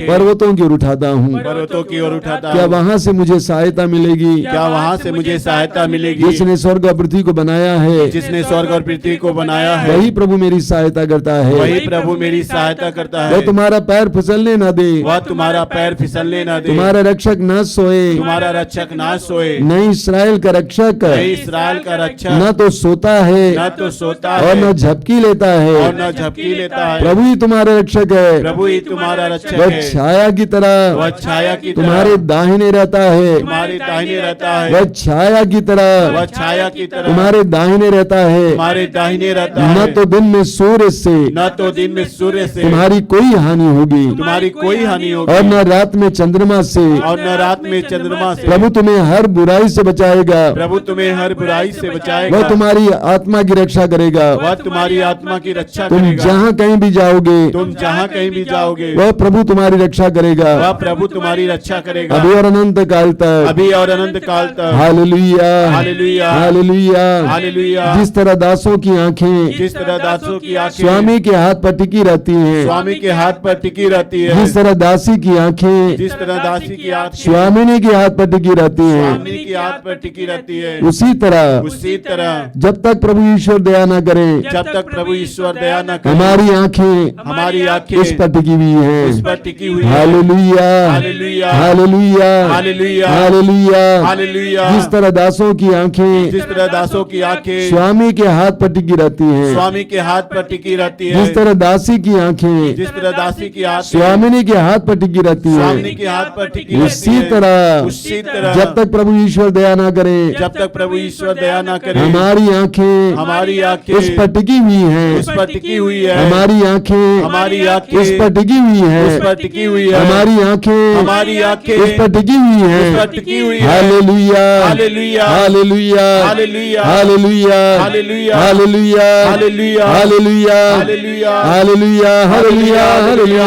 पर्वतों की ओर उठाता हूँ, पर्वतों की ओर उठाता क्या हूँ। वहां से मुझे सहायता मिलेगी? क्या वहां से मुझे सहायता मिलेगी? जिसने स्वर्ग और पृथ्वी को बनाया है, जिसने स्वर्ग और पृथ्वी को बनाया है, वही प्रभु मेरी सहायता करता है। वही प्रभु मेरी सहायता करता है। वह तुम्हारा पैर फिसलने न दे, वह तुम्हारा पैर फिसलने न दे। तुम्हारा रक्षक न सोए, तुम्हारा रक्षक ना सोए। नहीं इस्राएल का रक्षक नहीं इस्राएल का रक्षक न तो सोता है न तो सोता और है न झपकी लेता और है। न झपकी लेता है। प्रभु ही तुम्हारा रक्षक है, प्रभु ही तुम्हारा रक्षक वह है। छाया की तरह वह छाया की तुम्हारे तरह दाहिने रहता है, तुम्हारे दाहिने रहता है। वह छाया की तरह वह छाया की तरह तुम्हारे दाहिने रहता है। तुम्हारे दाहिने रहता न है। तो दिन में सूर्य से न तो दिन में सूर्य से तुम्हारी कोई हानि होगी तुम्हारी कोई हानि और होगी न रात में चंद्रमा से। और न रात में चंद्रमा से। प्रभु तुम्हें हर बुराई से बचाएगा, प्रभु तुम्हें हर बुराई से बचाएगा। वह तुम्हारी आत्मा की रक्षा करेगा। वह तुम्हारी आत्मा की रक्षा तुम करेगा। जहाँ कहीं भी जाओगे तुम जहाँ कहीं भी जाओगे वह प्रभु तुम्हारी रक्षा करेगा, वह प्रभु तुम्हारी रक्षा करेगा, अभी और अनंत काल तक। अभी और अनंत काल तक। Hallelujah, hallelujah, hallelujah, hallelujah. जिस तरह दासों की आंखें जिस तरह दासों की आंखें स्वामी के हाथ पर टिकी रहती हैं, स्वामी के हाथ पर टिकी रहती है, जिस तरह दासी की आंखें जिस तरह दासी की आंखें स्वामिनी के हाथ पर टिकी रहती हैं, स्वामी की हाथ पर टिकी रहती है, उसी तरह उसी तरह जब तक प्रभु ईश्वर दया न करे जब तक प्रभु ईश्वर दया न करे हमारी आंखें हमारी आंखें उस पर टिकी हुई उस हैं। पर टिकी हुई है। Hallelujah, hallelujah, hallelujah, hallelujah, hallelujah, hallelujah. जिस तरह दासों की आंखें जिस तरह दासों की आंखें स्वामी के हाथ पर टिकी रहती हैं, स्वामी के हाथ पर टिकी रहती है, जिस तरह दासी की आंखें जिस तरह दासी की आंखें स्वामिनी के हाथ पर टिकी रहती स्वामिनी हैं, के हाथ पर टिकी रहती उसी है, तरह उसी तरह जब तक प्रभु ईश्वर दया न करे जब तक प्रभु ईश्वर दया न करे हमारी आंखें हमारी आंखें उस पर टिकी हुई हैं, उस पर टिकी हुई है, हमारी आंखें हमारी आंखें उस पर टिकी हुई उस हैं, पर टिकी हुई है, हमारी आंखें हमारी आंखें उस पर टिकी हुई उस हैं। पर टिकी हुई है। Hallelujah, hallelujah, hallelujah, hallelujah, hallelujah, hallelujah, hallelujah, hallelujah, hallelujah, hallelujah, hallelujah, hallelujah,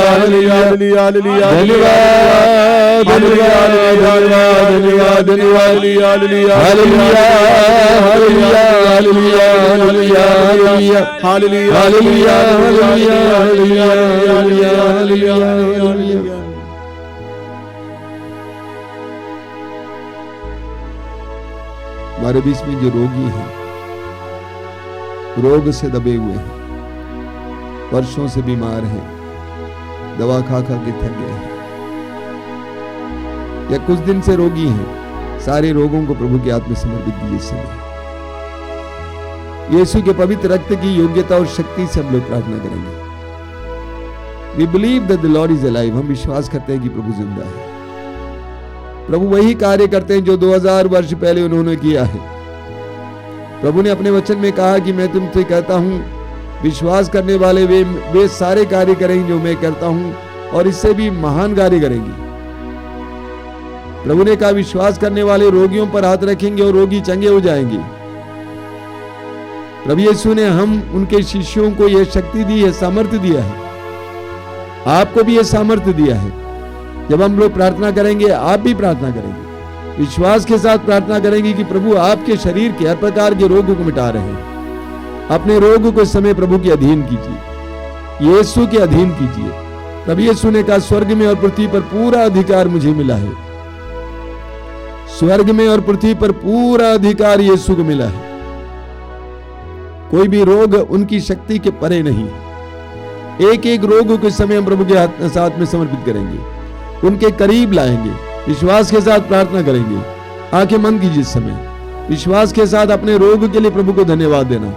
hallelujah, hallelujah, hallelujah. धन्यवाद, धन्यवाद, धन्यवाद, धन्यवाद, धन्यवाद। Hallelujah, hallelujah, hallelujah, hallelujah, hallelujah, hallelujah, hallelujah, hallelujah, hallelujah, hallelujah, hallelujah. हमारे बीच में जो रोगी हैं, रोग से दबे हुए हैं, वर्षों से बीमार हैं, दवा खा खा के थक गए हैं, या कुछ दिन से रोगी हैं, सारे रोगों को प्रभु के हाथ में समर्पित कीजिए इस समय। यीशु के पवित्र रक्त की योग्यता और शक्ति से हम लोग प्रार्थना करेंगे। We believe that the Lord is alive. हम विश्वास करते हैं कि प्रभु जिंदा है। प्रभु वही कार्य करते हैं जो 2000 वर्ष पहले उन्होंने किया है। प्रभु ने अपने वचन में कहा कि मैं तुमसे कहता हूं, विश्वास करने वाले वे सारे कार्य करेंगे जो मैं करता हूं, और इससे भी महान कार्य करेंगे। प्रभु ने कहा विश्वास करने वाले रोगियों पर हाथ रखेंगे और रोगी चंगे हो जाएंगे। प्रभु यीशु ने हम उनके शिष्यों को यह शक्ति दी है, सामर्थ्य दिया है। आपको भी यह सामर्थ्य दिया है। जब हम लोग प्रार्थना करेंगे, आप भी प्रार्थना करेंगे, विश्वास के साथ प्रार्थना करेंगे कि प्रभु आपके शरीर के हर प्रकार के रोगों को मिटा रहे हैं। अपने रोग को इस समय प्रभु के अधीन कीजिए, यीशु के अधीन कीजिए। तब यीशु ने कहा स्वर्ग में और पृथ्वी पर पूरा अधिकार मुझे मिला है। स्वर्ग में और पृथ्वी पर पूरा अधिकार यीशु को मिला है। कोई भी रोग उनकी शक्ति के परे नहीं है। एक एक रोग को इस समय हम प्रभु के साथ में समर्पित करेंगे, उनके करीब लाएंगे, विश्वास के साथ प्रार्थना करेंगे। आंखें बंद कीजिए इस समय, विश्वास के साथ अपने रोग के लिए प्रभु को धन्यवाद देना।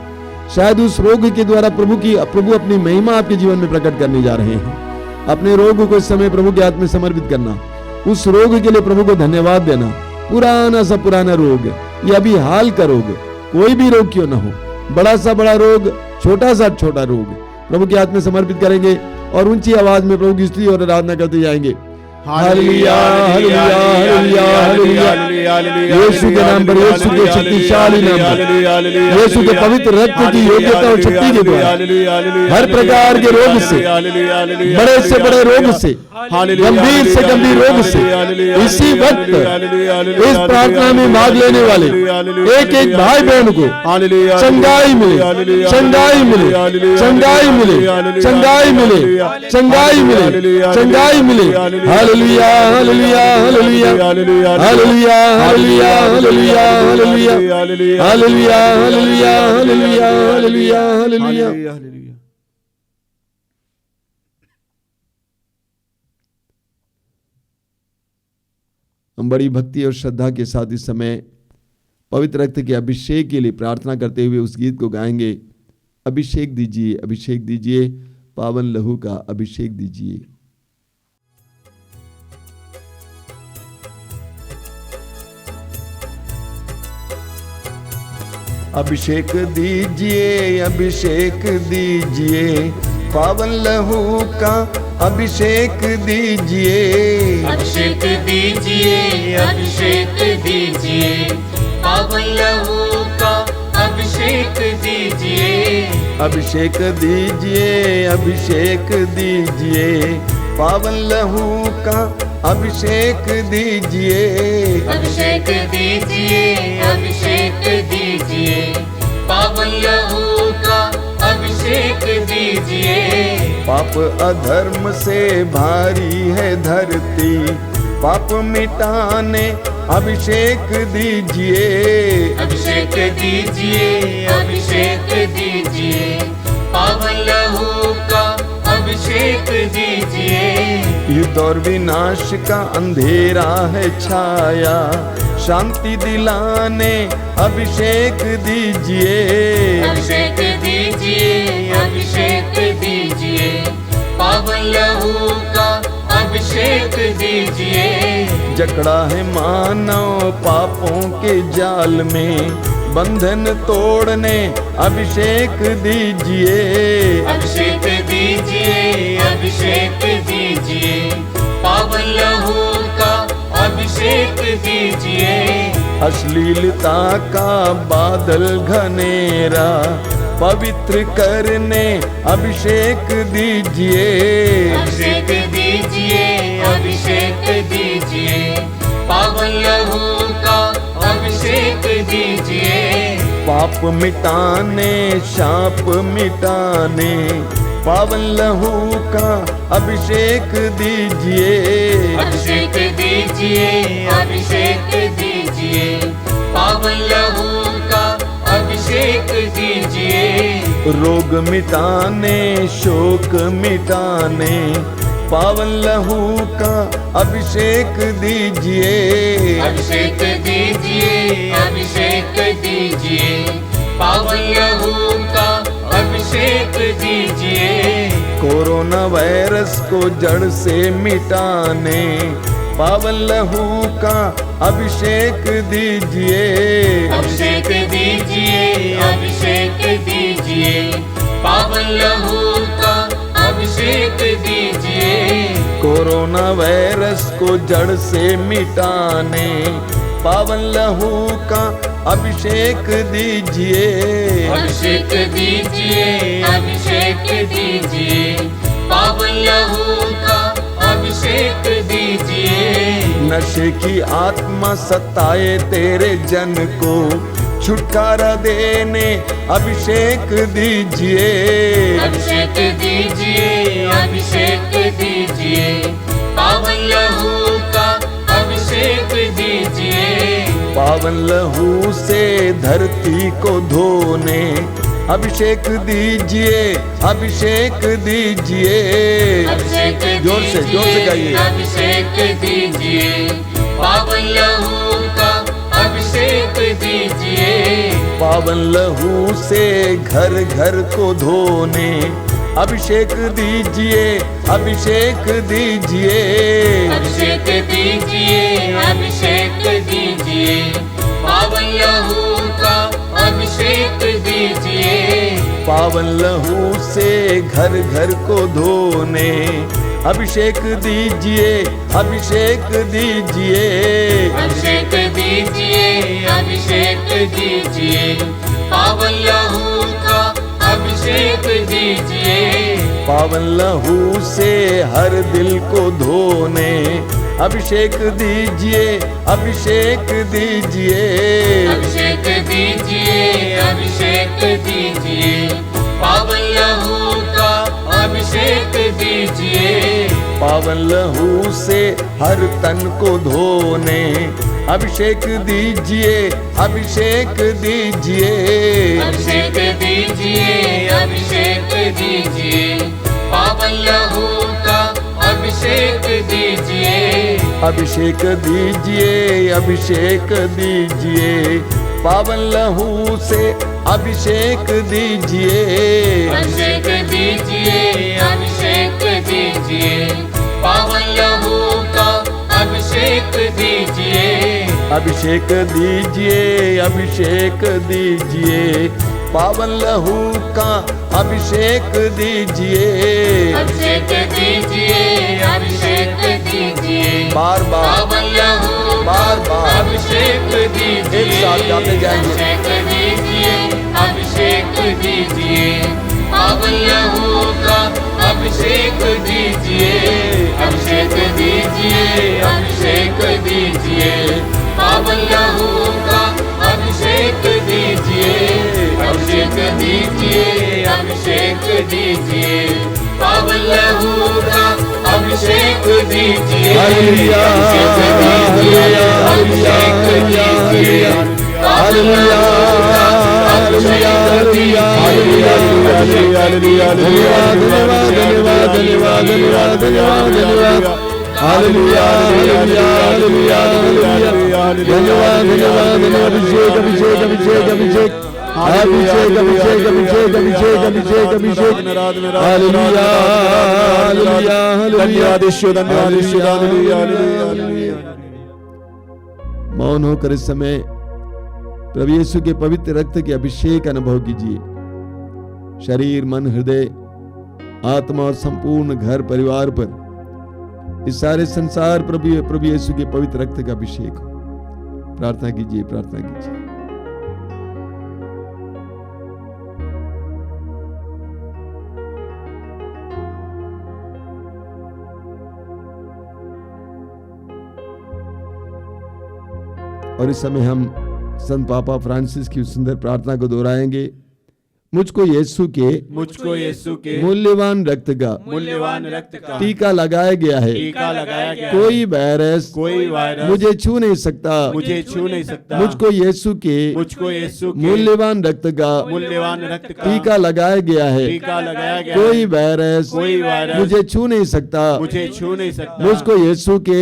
शायद उस रोग के द्वारा प्रभु अपनी महिमा आपके जीवन में प्रकट करने जा रहे हैं। अपने रोग को इस समय प्रभु के हाथ में समर्पित करना, उस रोग के लिए प्रभु को धन्यवाद देना। पुराना सा पुराना रोग या अभी हाल का रोग, कोई भी रोग क्यों ना हो, बड़ा सा बड़ा रोग, छोटा सा छोटा रोग, प्रभु के हाथ में समर्पित करेंगे और ऊंची आवाज में प्रभु की स्तुति और आराधना करते जाएंगे। Hallelujah, hallelujah, hallelujah, hallelujah. Yeshu के नाम पर, यीशु के शक्तिशाली नाम पर, यीशु के पवित्र रक्त की योग्यता और शक्ति के द्वारा हर प्रकार के रोग से, बड़े से बड़े रोग से, गंभीर से गंभीर रोग से इसी वक्त इस प्रार्थना में भाग लेने वाले एक एक भाई बहन को चंगाई मिले, चंगाई मिले, चंगाई मिले, चंगाई मिले, चंगाई मिले, चंगाई मिले। Hallelujah, hallelujah, hallelujah, hallelujah, hallelujah, hallelujah, hallelujah, hallelujah, hallelujah, hallelujah, hallelujah, hallelujah. हम बड़ी भक्ति और श्रद्धा के साथ इस समय पवित्र रक्त के अभिषेक के लिए प्रार्थना करते हुए उस गीत को गाएंगे। अभिषेक दीजिए, अभिषेक दीजिए, पावन लहू का अभिषेक दीजिए। अभिषेक दीजिए, अभिषेक दीजिए, पावन लहू का अभिषेक दीजिए। अभिषेक दीजिए, अभिषेक दीजिए, पावन लहू का अभिषेक अभिषेक दीजिए, अभिषेक दीजिए, अभिषेक दीजिए, पावन लहू का अभिषेक दीजिए, अभिषेक दीजिए, अभिषेक दीजिए, पावन लहू का अभिषेक दीजिए। पाप अधर्म से भारी है धरती, पाप मिटाने अभिषेक दीजिए, अभिषेक दीजिए, अभिषेक दीजिए, पावन लहू का अभिषेक दीजिए। युद्ध और विनाश का अंधेरा है छाया, शांति दिलाने अभिषेक दीजिए, अभिषेक दीजिए, अभिषेक दीजिए, पावन लहू का अभिषेक दीजिए। जकड़ा है मानव पापों के जाल में, बंधन तोड़ने अभिषेक दीजिए, अभिषेक दीजिए, अभिषेक दीजिए, पावन लहू का अभिषेक दीजिए। अश्लीलता का बादल घनेरा पवित्र करने अभिषेक दीजिए, अभिषेक दीजिए, अभिषेक दीजिए, पावन लहू का अभिषेक दीजिए। पाप मिटाने शाप मिटाने पावन लहू का अभिषेक दीजिए, अभिषेक दीजिए, अभिषेक दीजिए, पावन लहू का अभिषेक दीजिए। रोग मिटाने शोक मिटाने पावन लहू का अभिषेक दीजिए, अभिषेक दीजिए, अभिषेक दीजिए, पावन लहू का अभिषेक दीजिए। कोरोना वायरस को जड़ से मिटाने पावन लहू का अभिषेक दीजिए, अभिषेक दीजिए, अभिषेक दीजिए, पावन लहू का अभिषेक दीजिए। कोरोना वायरस को जड़ से मिटाने पावन लहू का अभिषेक दीजिए, अभिषेक दीजिए, अभिषेक दीजिए, पावन लहू का अभिषेक दीजिए। नशे की आत्मा सताए तेरे जन को छुटकारा देने अभिषेक दीजिए, अभिषेक दीजिए, अभिषेक दीजिए, पावन लहू का अभिषेक दीजिए। पावन लहू से धरती को धोने अभिषेक दीजिए, अभिषेक दीजिए। अभिषेक जोर से गाइए। अभिषेक दीजिए, पावन लहू का अभिषेक दीजिए। पावन लहू से घर घर को धोने अभिषेक दीजिए, अभिषेक दीजिए। अभिषेक दीजिए, अभिषेक दीजिए, पावन लहू का अभिषेक दीजिए। पावन लहू से घर घर को धोने अभिषेक दीजिए, अभिषेक दीजिए। अभिषेक दीजिए, अभिषेक दीजिए, पावन लहू का अभिषेक दीजिए। पावन लहू से हर दिल को धोने अभिषेक दीजिए, अभिषेक दीजिए। अभिषेक दीजिए, अभिषेक दीजिए, पावन लहू का अभिषेक दीजिए। पावन लहू से हर तन को धोने अभिषेक दीजिए, अभिषेक दीजिए। अभिषेक दीजिए, अभिषेक दीजिए, पावन लहू का अभिषेक दीजिए। अभिषेक दीजिए, अभिषेक दीजिए, पावन लहू से अभिषेक दीजिए। अभिषेक दीजिए, अभिषेक दीजिए, पावन लहू का अभिषेक दीजिए। अभिषेक दीजिए, अभिषेक दीजिए, पावन लहू का अभिषेक दीजिए। अभिषेक दीजिए, अभिषेक दीजिए, बार बार पावन लहू बार बार अभिषेक दीजिए। एक साथ गाते जाएंगे। अभिषेक दीजिए, अभिषेक दीजिए पावन लहू का अभिषेक दीजिए अभिषेक दीजिए अभिषेक दीजिए पावन लहू का अभिषेक दीजिए अभिषेक दीजिए अभिषेक दीजिए पावन लहू का अभिषेक दीजिए हालेलुया अभिषेक दीजिए हालेलुया हालेलुया हालेलुया हालेलुया धन्यवाद धन्यवाद धन्यवाद धन्यवाद धन्यवाद धन्यवाद धन्यवाद हालेलुया हालेलुया हालेलुया हालेलुया धन्यवाद धन्यवाद धन्यवाद अभिषेक अभिषेक अभिषेक अभिषेक अभिषेक अभिषेक अभिषेक अभिषेक अभिषेक अभिषेक हालेलुया हालेलुया धन्यवाद यीशु धन्यवाद यीशु हालेलुया हालेलुया। मौन होकर इस समय प्रभु यीशु के पवित्र रक्त के अभिषेक अनुभव कीजिए। शरीर मन हृदय आत्मा और संपूर्ण घर परिवार पर इस सारे संसार प्रभु यीशु के पवित्र रक्त का अभिषेक हो। प्रार्थना कीजिए प्रार्थना कीजिए। और इस समय हम संत पापा फ्रांसिस की सुंदर प्रार्थना को दोहराएंगे। मुझको यीशु के मूल्यवान रक्त का टीका लगाया गया है। कोई वायरस मुझे छू नहीं सकता। मुझको यीशु के मूल्यवान रक्त का टीका लगाया गया है। कोई वायरस मुझे छू नहीं सकता। मुझको यीशु के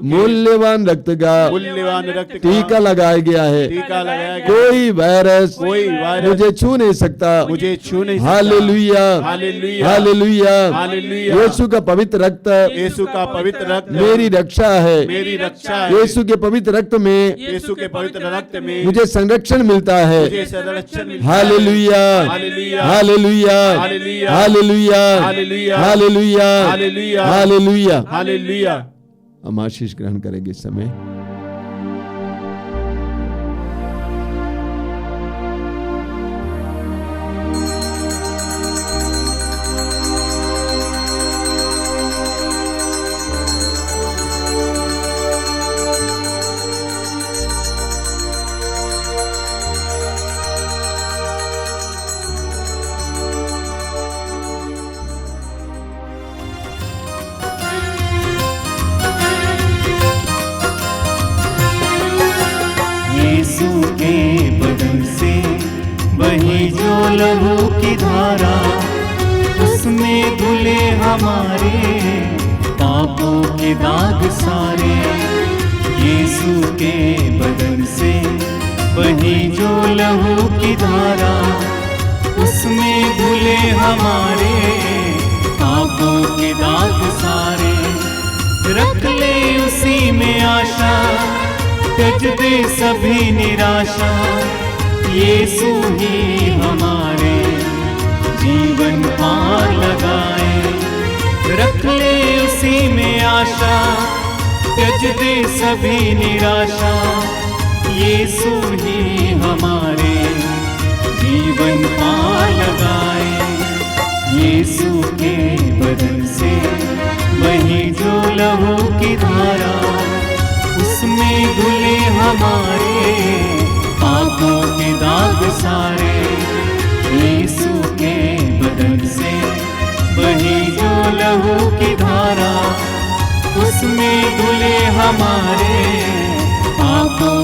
मूल्यवान रक्त का टीका लगाया गया है। कोई वायरस मुझे छू नहीं सकता। हालेलुया हालेलुया यीशु का पवित्र रक्त मेरी रक्षा है। यीशु के पवित्र रक्त में मुझे संरक्षण मिलता है। Hallelujah hallelujah hallelujah hallelujah hallelujah. हम आशीष ग्रहण करेंगे इस समय। लहू की धारा उसमें धुले हमारे पापों के दाग सारे। यीशु के बदन से वही जो लहू की धारा उसमें धुले हमारे पापों के दाग सारे। रख ले उसी में आशा त्यज दे सभी निराशा। यीशु ही हमारे जीवन पार लगाए। रख ले उसी में आशा त्यज दे सभी निराशा। यीशु ही हमारे जीवन पार लगाए। यीशु के बदन से वही जो लहू की धारा उसमें धुले हमारे पापों के दाग सारे। यीशु के बदन से वही जो लहू की धारा उसमें धुले हमारे पापों